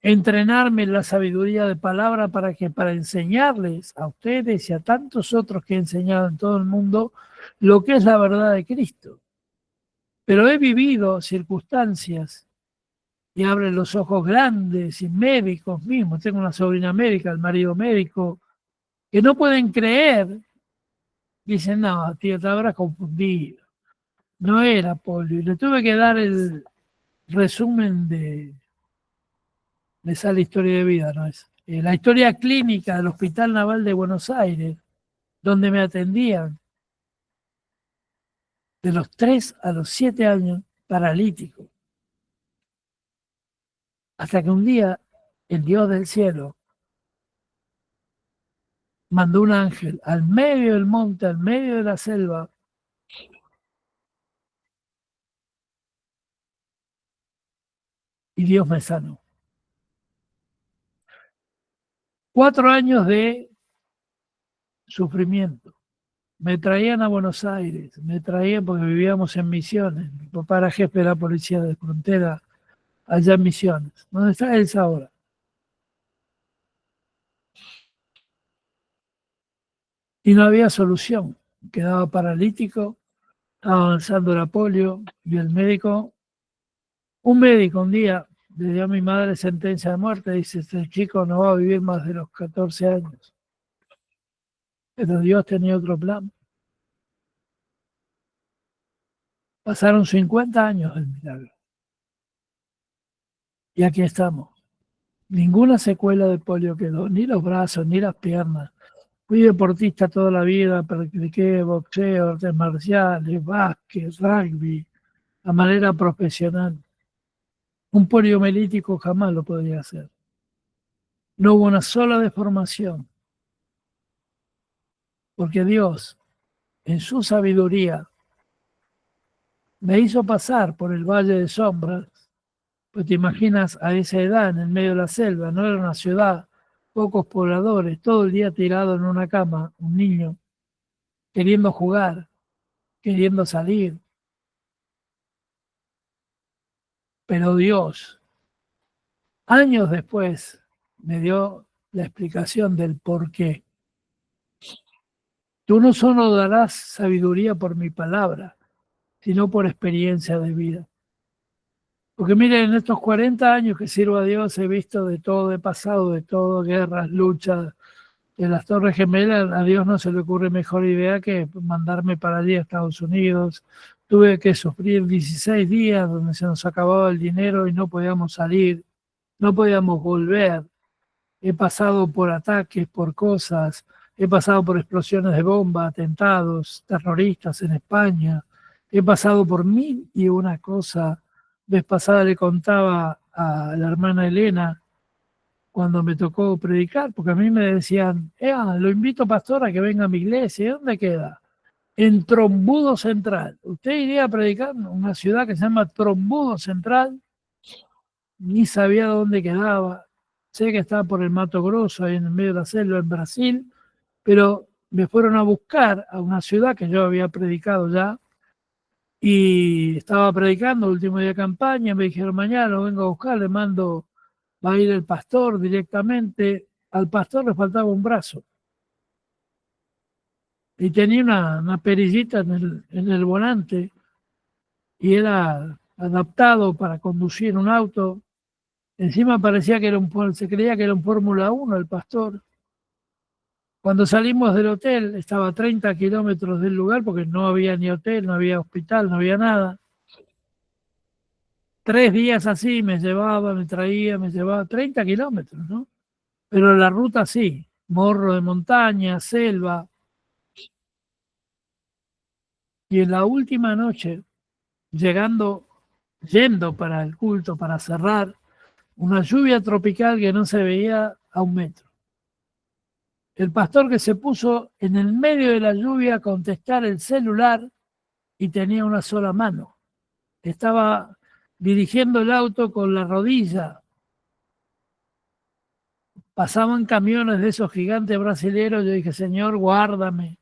Entrenarme en la sabiduría de palabra para que para enseñarles a ustedes y a tantos otros que he enseñado en todo el mundo lo que es la verdad de Cristo. Pero he vivido circunstancias y abren los ojos grandes y médicos mismos. Tengo una sobrina médica, el marido médico, que no pueden creer. Dicen, no, tío, te habrás confundido. No era polio. Y le tuve que dar el resumen de esa historia de vida, ¿no es? La historia clínica del Hospital Naval de Buenos Aires, donde me atendían de los 3 a los 7 años, paralítico. Hasta que un día el Dios del cielo mandó un ángel al medio del monte, al medio de la selva, y Dios me sanó. 4 años de sufrimiento. Me traían a Buenos Aires, me traían porque vivíamos en Misiones. Mi papá era jefe de la policía de frontera allá en Misiones. ¿Dónde está él ahora? Y no había solución. Quedaba paralítico, estaba avanzando la polio y el médico, un médico un día le dio a mi madre sentencia de muerte. Dice, este chico no va a vivir más de los 14 años. Pero Dios tenía otro plan. Pasaron 50 años del milagro. Y aquí estamos. Ninguna secuela de polio quedó, ni los brazos, ni las piernas. Fui deportista toda la vida, practiqué boxeo, artes marciales, básquet, rugby, a manera profesional. Un poliomelítico jamás lo podría hacer. No hubo una sola deformación, porque Dios, en su sabiduría, me hizo pasar por el valle de sombras. Pues te imaginas a esa edad, en el medio de la selva, no era una ciudad, pocos pobladores, todo el día tirado en una cama, un niño, queriendo jugar, queriendo salir. Pero Dios, años después, me dio la explicación del por qué. Tú no solo darás sabiduría por mi palabra, sino por experiencia de vida. Porque miren, en estos 40 años que sirvo a Dios he visto de todo, he pasado de todo, guerras, luchas. En las Torres Gemelas a Dios no se le ocurre mejor idea que mandarme para allí a Estados Unidos. Tuve que sufrir 16 días donde se nos acababa el dinero y no podíamos salir, no podíamos volver. He pasado por ataques, por cosas, he pasado por explosiones de bomba, atentados, terroristas en España, he pasado por 1001 cosas. Vez pasada le contaba a la hermana Elena cuando me tocó predicar, porque a mí me decían, lo invito, pastor, a que venga a mi iglesia. ¿Y dónde queda? En Trombudo Central. ¿Usted iría a predicar en una ciudad que se llama Trombudo Central? Ni sabía dónde quedaba. Sé que estaba por el Mato Grosso, ahí en el medio de la selva, en Brasil, pero me fueron a buscar a una ciudad que yo había predicado ya, y estaba predicando el último día de campaña. Me dijeron, mañana lo vengo a buscar, le mando, va a ir el pastor directamente. Al pastor le faltaba un brazo y tenía una perillita en el volante y era adaptado para conducir un auto. Encima parecía que se creía que era un Fórmula 1 el pastor. Cuando salimos del hotel, estaba a 30 kilómetros del lugar porque no había ni hotel, no había hospital, no había nada. 3 días así me llevaba, me traía, me llevaba 30 kilómetros, ¿no? Pero la ruta sí, morro de montaña, selva. Y en la última noche, yendo para el culto, para cerrar, una lluvia tropical que no se veía a 1 metro. El pastor que se puso en el medio de la lluvia a contestar el celular y tenía una sola mano. Estaba dirigiendo el auto con la rodilla. Pasaban camiones de esos gigantes brasileños. Yo dije, Señor, guárdame.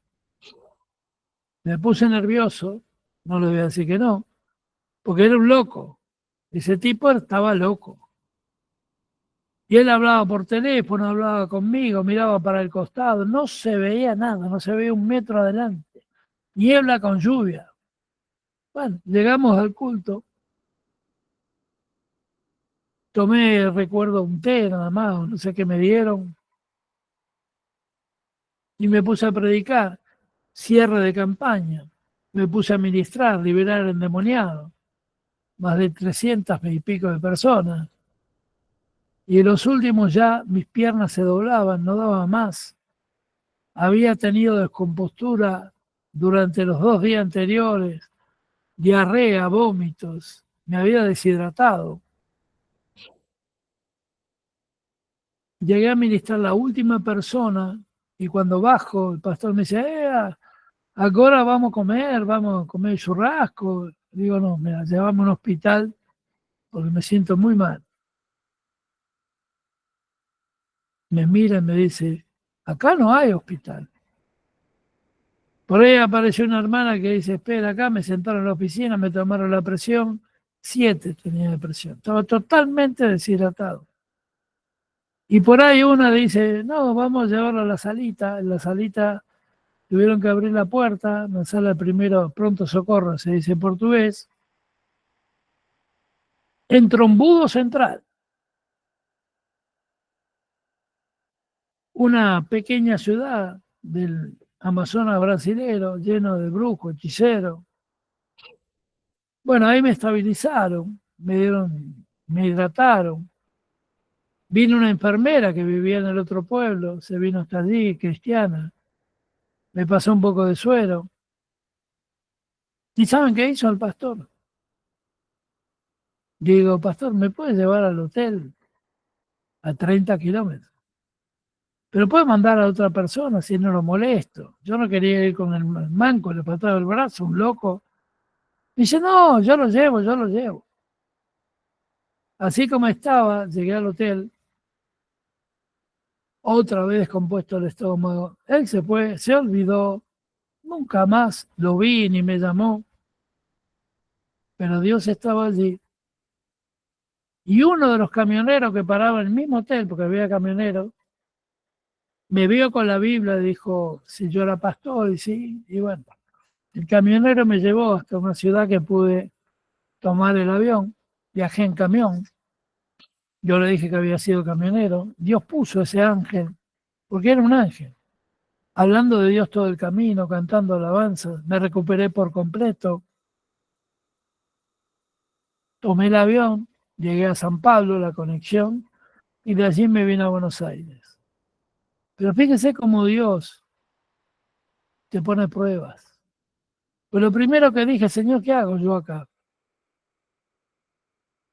Me puse nervioso, no le voy a decir que no, porque era un loco. Ese tipo estaba loco. Y él hablaba por teléfono, hablaba conmigo, miraba para el costado, no se veía nada, no se veía 1 metro adelante. Niebla con lluvia. Bueno, llegamos al culto. Tomé, recuerdo, un té nada más, no sé qué me dieron. Y me puse a predicar. Cierre de campaña. Me puse a ministrar, liberar al endemoniado. Más de 300 y pico de personas. Y en los últimos ya mis piernas se doblaban, no daba más. Había tenido descompostura durante los 2 días anteriores, diarrea, vómitos, me había deshidratado. Llegué a ministrar la última persona y cuando bajo el pastor me dice, ahora vamos a comer churrasco. Digo, no, mira, llevame a un hospital porque me siento muy mal. Me mira y me dice, acá no hay hospital. Por ahí apareció una hermana que dice, espera acá, me sentaron en la oficina, me tomaron la presión, 7 tenía de presión, estaba totalmente deshidratado. Y por ahí una dice, no, vamos a llevarlo a la salita. En la salita tuvieron que abrir la puerta, la sala primero, pronto socorro, se dice en portugués, en Trombudo Central. Una pequeña ciudad del Amazonas brasilero, lleno de brujos, hechiceros. Bueno, ahí me estabilizaron, me hidrataron. Vino una enfermera que vivía en el otro pueblo, se vino hasta allí, cristiana. Me pasó un poco de suero. ¿Y saben qué hizo el pastor? Digo, pastor, ¿me puede llevar al hotel a 30 kilómetros? Pero puede mandar a otra persona si no lo molesto. Yo no quería ir con el manco, le faltaba el brazo, un loco. Dice, no, yo lo llevo. Así como estaba, llegué al hotel, otra vez descompuesto el estómago. Él se fue, se olvidó, nunca más lo vi ni me llamó. Pero Dios estaba allí. Y uno de los camioneros que paraba en el mismo hotel, porque había camioneros, me vio con la Biblia y dijo si yo era pastor, y sí, y bueno. El camionero me llevó hasta una ciudad que pude tomar el avión, viajé en camión. Yo le dije que había sido camionero. Dios puso ese ángel, porque era un ángel. Hablando de Dios todo el camino, cantando alabanzas, me recuperé por completo. Tomé el avión, llegué a San Pablo, la conexión, y de allí me vine a Buenos Aires. Pero fíjese cómo Dios te pone pruebas. Pues lo primero que dije, Señor, ¿qué hago yo acá?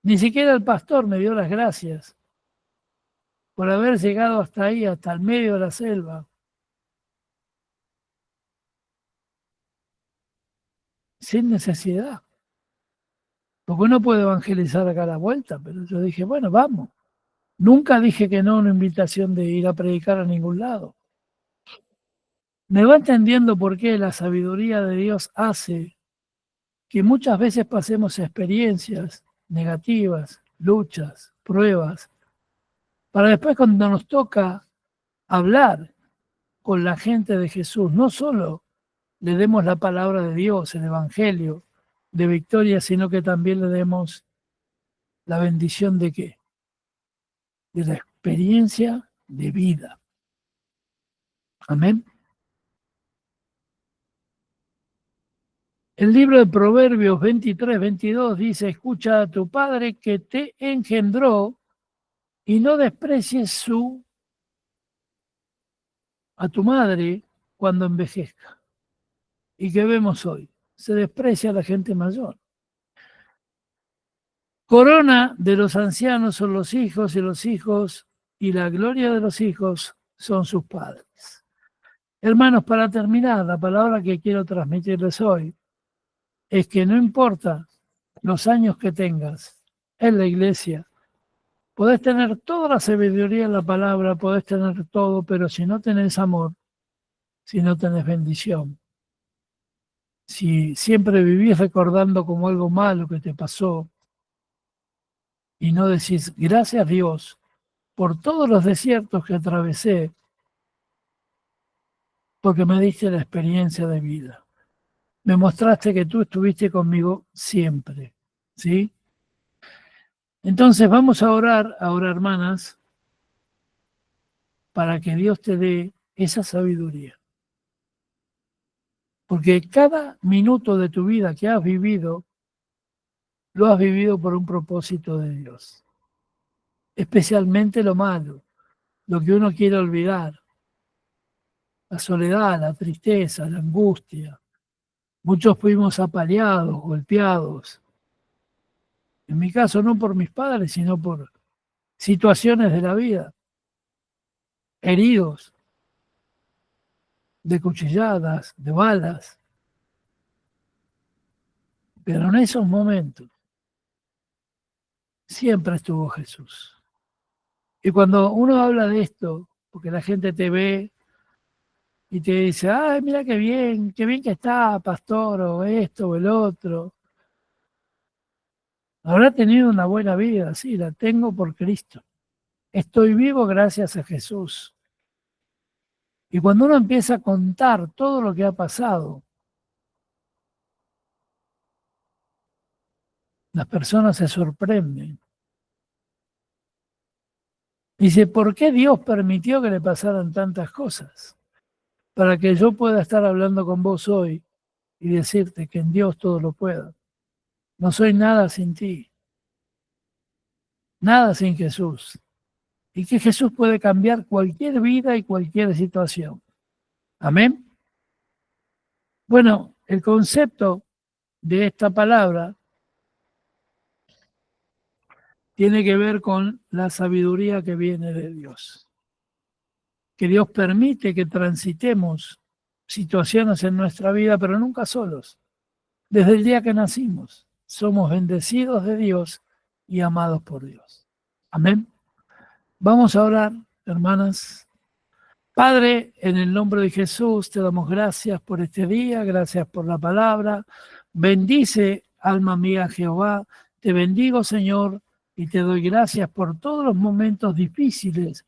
Ni siquiera el pastor me dio las gracias por haber llegado hasta ahí, hasta el medio de la selva, sin necesidad. Porque uno puede evangelizar acá a la vuelta, pero yo dije, bueno, vamos. Nunca dije que no a una invitación de ir a predicar a ningún lado. me va entendiendo por qué la sabiduría de Dios hace que muchas veces pasemos experiencias negativas, luchas, pruebas, para después cuando nos toca hablar con la gente de Jesús, no solo le demos la palabra de Dios, el Evangelio de victoria, sino que también le demos la bendición de qué? De la experiencia de vida. Amén. El libro de Proverbios 23-22 dice, escucha a tu padre que te engendró y no desprecies a tu madre cuando envejezca. ¿Y qué vemos hoy? Se desprecia a la gente mayor. Corona de los ancianos son los hijos y la gloria de los hijos son sus padres. Hermanos, para terminar, la palabra que quiero transmitirles hoy es que no importa los años que tengas en la iglesia, podés tener toda la sabiduría en la palabra, podés tener todo, pero si no tenés amor, si no tenés bendición, si siempre vivís recordando como algo malo que te pasó y no decís gracias Dios por todos los desiertos que atravesé, porque me diste la experiencia de vida. Me mostraste que tú estuviste conmigo siempre, ¿sí? Entonces vamos a orar ahora, hermanas, para que Dios te dé esa sabiduría. Porque cada minuto de tu vida que has vivido, lo has vivido por un propósito de Dios. Especialmente lo malo, lo que uno quiere olvidar. La soledad, la tristeza, la angustia. Muchos fuimos apaleados, golpeados. En mi caso no por mis padres, sino por situaciones de la vida. Heridos, de cuchilladas, de balas. Pero en esos momentos siempre estuvo Jesús. Y cuando uno habla de esto, porque la gente te ve y te dice, ay, mira qué bien que está, pastor, o esto o el otro. Habrá tenido una buena vida, sí, la tengo por Cristo. Estoy vivo gracias a Jesús. Y cuando uno empieza a contar todo lo que ha pasado, las personas se sorprenden. Dice, ¿por qué Dios permitió que le pasaran tantas cosas? Para que yo pueda estar hablando con vos hoy y decirte que en Dios todo lo puedo. No soy nada sin ti, nada sin Jesús. Y que Jesús puede cambiar cualquier vida y cualquier situación. Amén. Bueno, el concepto de esta palabra tiene que ver con la sabiduría que viene de Dios. Que Dios permite que transitemos situaciones en nuestra vida, pero nunca solos. Desde el día que nacimos, somos bendecidos de Dios y amados por Dios. Amén. Vamos a orar, hermanas. Padre, en el nombre de Jesús, te damos gracias por este día, gracias por la palabra. Bendice, alma mía, Jehová. Te bendigo, Señor, y te doy gracias por todos los momentos difíciles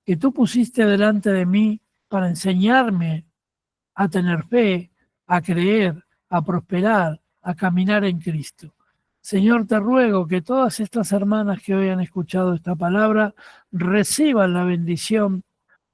que tú pusiste delante de mí para enseñarme a tener fe, a creer, a prosperar, a caminar en Cristo. Señor, te ruego que todas estas hermanas que hoy han escuchado esta palabra reciban la bendición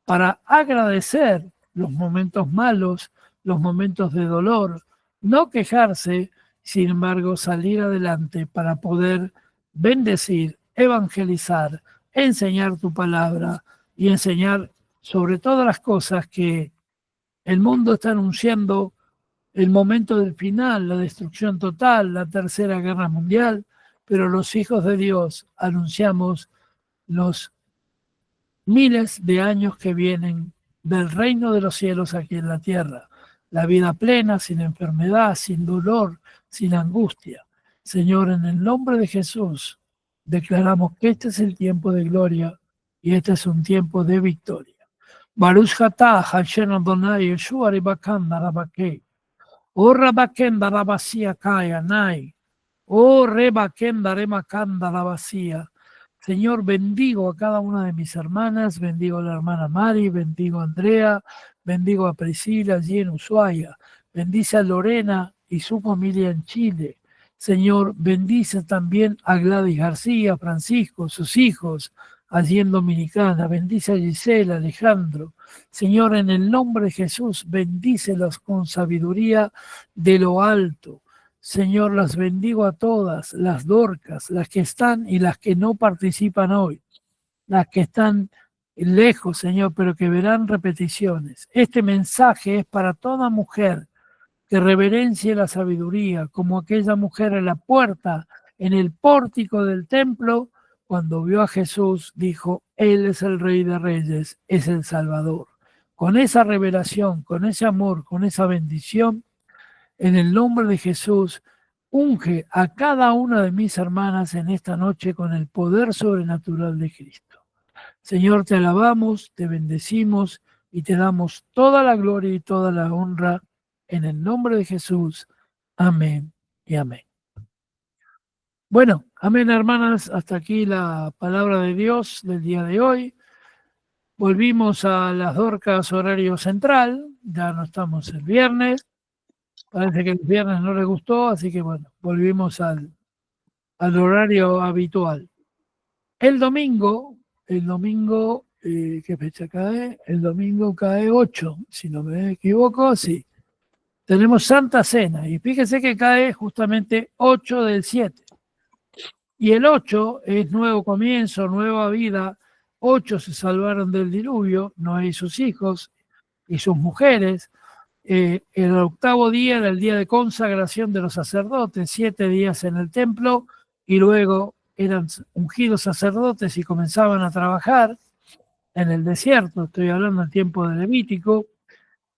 para agradecer los momentos malos, los momentos de dolor, no quejarse, sin embargo, salir adelante para poder bendecir, evangelizar, enseñar tu palabra y enseñar sobre todas las cosas que el mundo está anunciando el momento del final, la destrucción total, la tercera guerra mundial, pero los hijos de Dios anunciamos los miles de años que vienen del reino de los cielos aquí en la tierra. La vida plena, sin enfermedad, sin dolor, sin angustia. Señor, en el nombre de Jesús, declaramos que este es el tiempo de gloria y este es un tiempo de victoria. Baruch atah Hashem Adonai Yeshua ribakanda rabakei. O rabakenda rabasia kaya nai. O rebakenda remakanda rabasia. Señor, bendigo a cada una de mis hermanas, bendigo a la hermana Mari, bendigo a Andrea, bendigo a Priscila allí en Ushuaia, bendice a Lorena y su familia en Chile. Señor, bendice también a Gladys García, Francisco, sus hijos allí en Dominicana, bendice a Gisela, Alejandro. Señor, en el nombre de Jesús, bendícelos con sabiduría de lo alto. Señor, las bendigo a todas, las Dorcas, las que están y las que no participan hoy, las que están lejos, Señor, pero que verán repeticiones. Este mensaje es para toda mujer que reverencie la sabiduría, como aquella mujer en la puerta, en el pórtico del templo, cuando vio a Jesús, dijo, Él es el Rey de Reyes, es el Salvador. Con esa revelación, con ese amor, con esa bendición, en el nombre de Jesús, unge a cada una de mis hermanas en esta noche con el poder sobrenatural de Cristo. Señor, te alabamos, te bendecimos y te damos toda la gloria y toda la honra en el nombre de Jesús. Amén y amén. Bueno, amén, hermanas. Hasta aquí la palabra de Dios del día de hoy. Volvimos a las Dorcas horario central. Ya no estamos el viernes. Parece que el viernes no les gustó, así que bueno, volvimos al horario habitual. El domingo, ¿qué fecha cae? El domingo cae 8, si no me equivoco, sí. Tenemos Santa Cena y fíjese que cae justamente 8 del 7. Y el 8 es nuevo comienzo, nueva vida. 8 se salvaron del diluvio, Noé y sus hijos y sus mujeres. El octavo día era el día de consagración de los sacerdotes, 7 días en el templo y luego eran ungidos sacerdotes y comenzaban a trabajar en el desierto. Estoy hablando del tiempo de Levítico.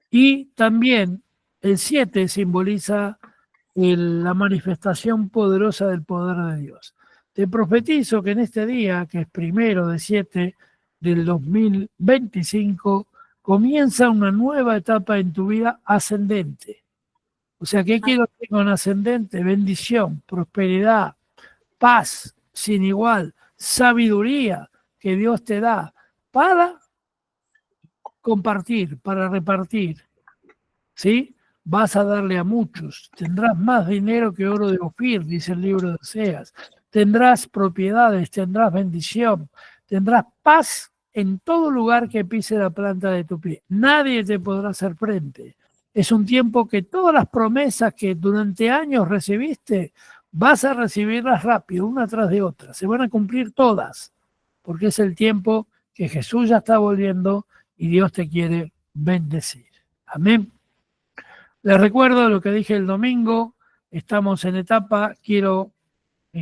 Y también el 7 simboliza la manifestación poderosa del poder de Dios. Te profetizo que en este día, que es 1/7 del 2025, comienza una nueva etapa en tu vida ascendente. O sea, ¿qué quiero decir con ascendente? Bendición, prosperidad, paz sin igual, sabiduría que Dios te da para compartir, para repartir. ¿Sí? Vas a darle a muchos. Tendrás más dinero que oro de Ofir, dice el libro de Oseas. Tendrás propiedades, tendrás bendición, tendrás paz en todo lugar que pise la planta de tu pie. Nadie te podrá hacer frente. Es un tiempo que todas las promesas que durante años recibiste, vas a recibirlas rápido, una tras de otra. Se van a cumplir todas, porque es el tiempo que Jesús ya está volviendo y Dios te quiere bendecir. Amén. Les recuerdo lo que dije el domingo. Estamos en etapa, y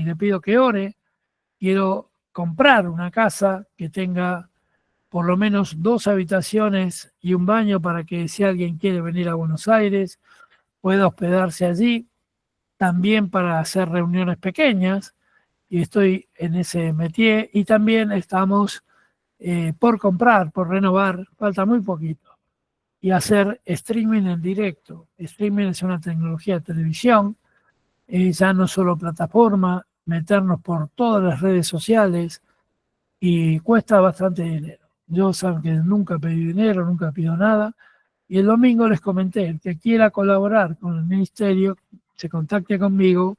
le pido que ore, quiero comprar una casa que tenga por lo menos 2 habitaciones y un baño para que si alguien quiere venir a Buenos Aires pueda hospedarse allí, también para hacer reuniones pequeñas, y estoy en ese métier, y también estamos por comprar, por renovar, falta muy poquito, y hacer streaming en directo. Streaming es una tecnología de televisión, ya no solo plataforma, meternos por todas las redes sociales, y cuesta bastante dinero. Yo saben que nunca pedí dinero, nunca pido nada, y el domingo les comenté, el que quiera colaborar con el ministerio, se contacte conmigo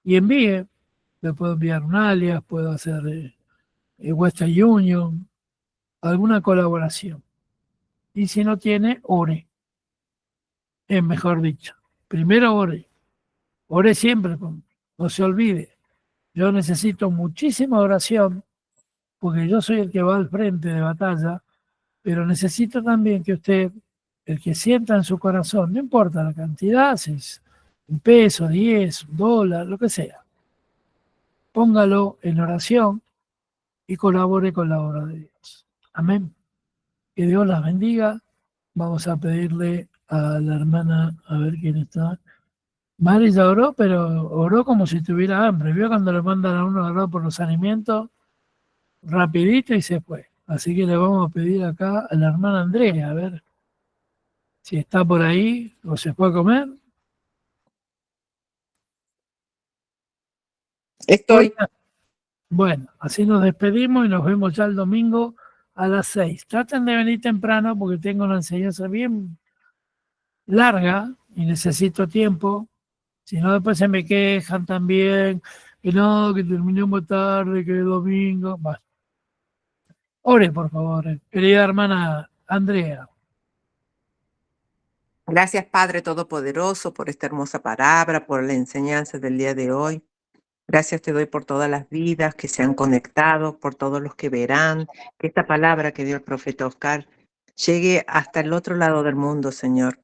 y envíe. Le puedo enviar un alias, puedo hacer Western Union, alguna colaboración. Y si no tiene, ore. Es mejor dicho. Primero ore. Ore siempre, no se olvide. Yo necesito muchísima oración, porque yo soy el que va al frente de batalla, pero necesito también que usted, el que sienta en su corazón, no importa la cantidad, si es un peso, 10, un dólar, lo que sea, póngalo en oración y colabore con la obra de Dios. Amén. Que Dios las bendiga. Vamos a pedirle a la hermana, a ver quién está. Mari ya oró, pero oró como si tuviera hambre. ¿Vio cuando le mandan a uno a orar por los alimentos? Rapidito y se fue. Así que le vamos a pedir acá a la hermana Andrea, a ver si está por ahí o se fue a comer. Estoy. Bueno, así nos despedimos y nos vemos ya el domingo a las 6. Traten de venir temprano porque tengo una enseñanza bien larga y necesito tiempo. Si no, después se me quejan también que no, que terminamos tarde, que es domingo. Bueno, ore, por favor, querida hermana Andrea. Gracias, Padre Todopoderoso, por esta hermosa palabra, por la enseñanza del día de hoy. Gracias te doy por todas las vidas que se han conectado, por todos los que verán, que esta palabra que dio el profeta Oscar llegue hasta el otro lado del mundo, Señor.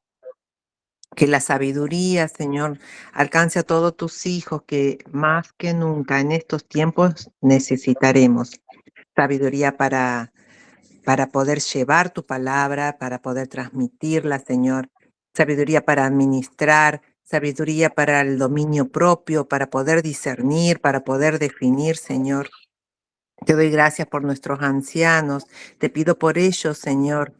Que la sabiduría, Señor, alcance a todos tus hijos que más que nunca en estos tiempos necesitaremos. Sabiduría para poder llevar tu palabra, para poder transmitirla, Señor. Sabiduría para administrar, sabiduría para el dominio propio, para poder discernir, para poder definir, Señor. Te doy gracias por nuestros ancianos. Te pido por ellos, Señor.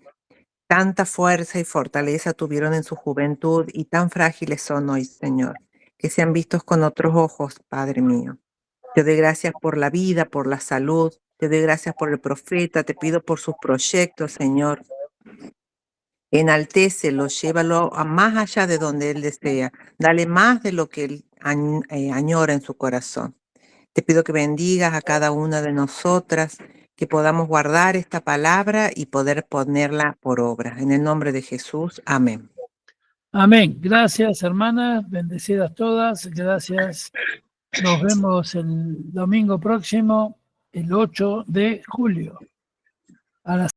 Tanta fuerza y fortaleza tuvieron en su juventud y tan frágiles son hoy, Señor, que sean vistos con otros ojos, Padre mío. Te doy gracias por la vida, por la salud. Te doy gracias por el profeta. Te pido por sus proyectos, Señor. Enaltécelo, llévalo a más allá de donde él desea. Dale más de lo que él añora en su corazón. Te pido que bendigas a cada una de nosotras, que podamos guardar esta palabra y poder ponerla por obra. En el nombre de Jesús, amén. Amén. Gracias, hermanas. Bendecidas todas. Gracias. Nos vemos el domingo próximo, el 8 de julio. A las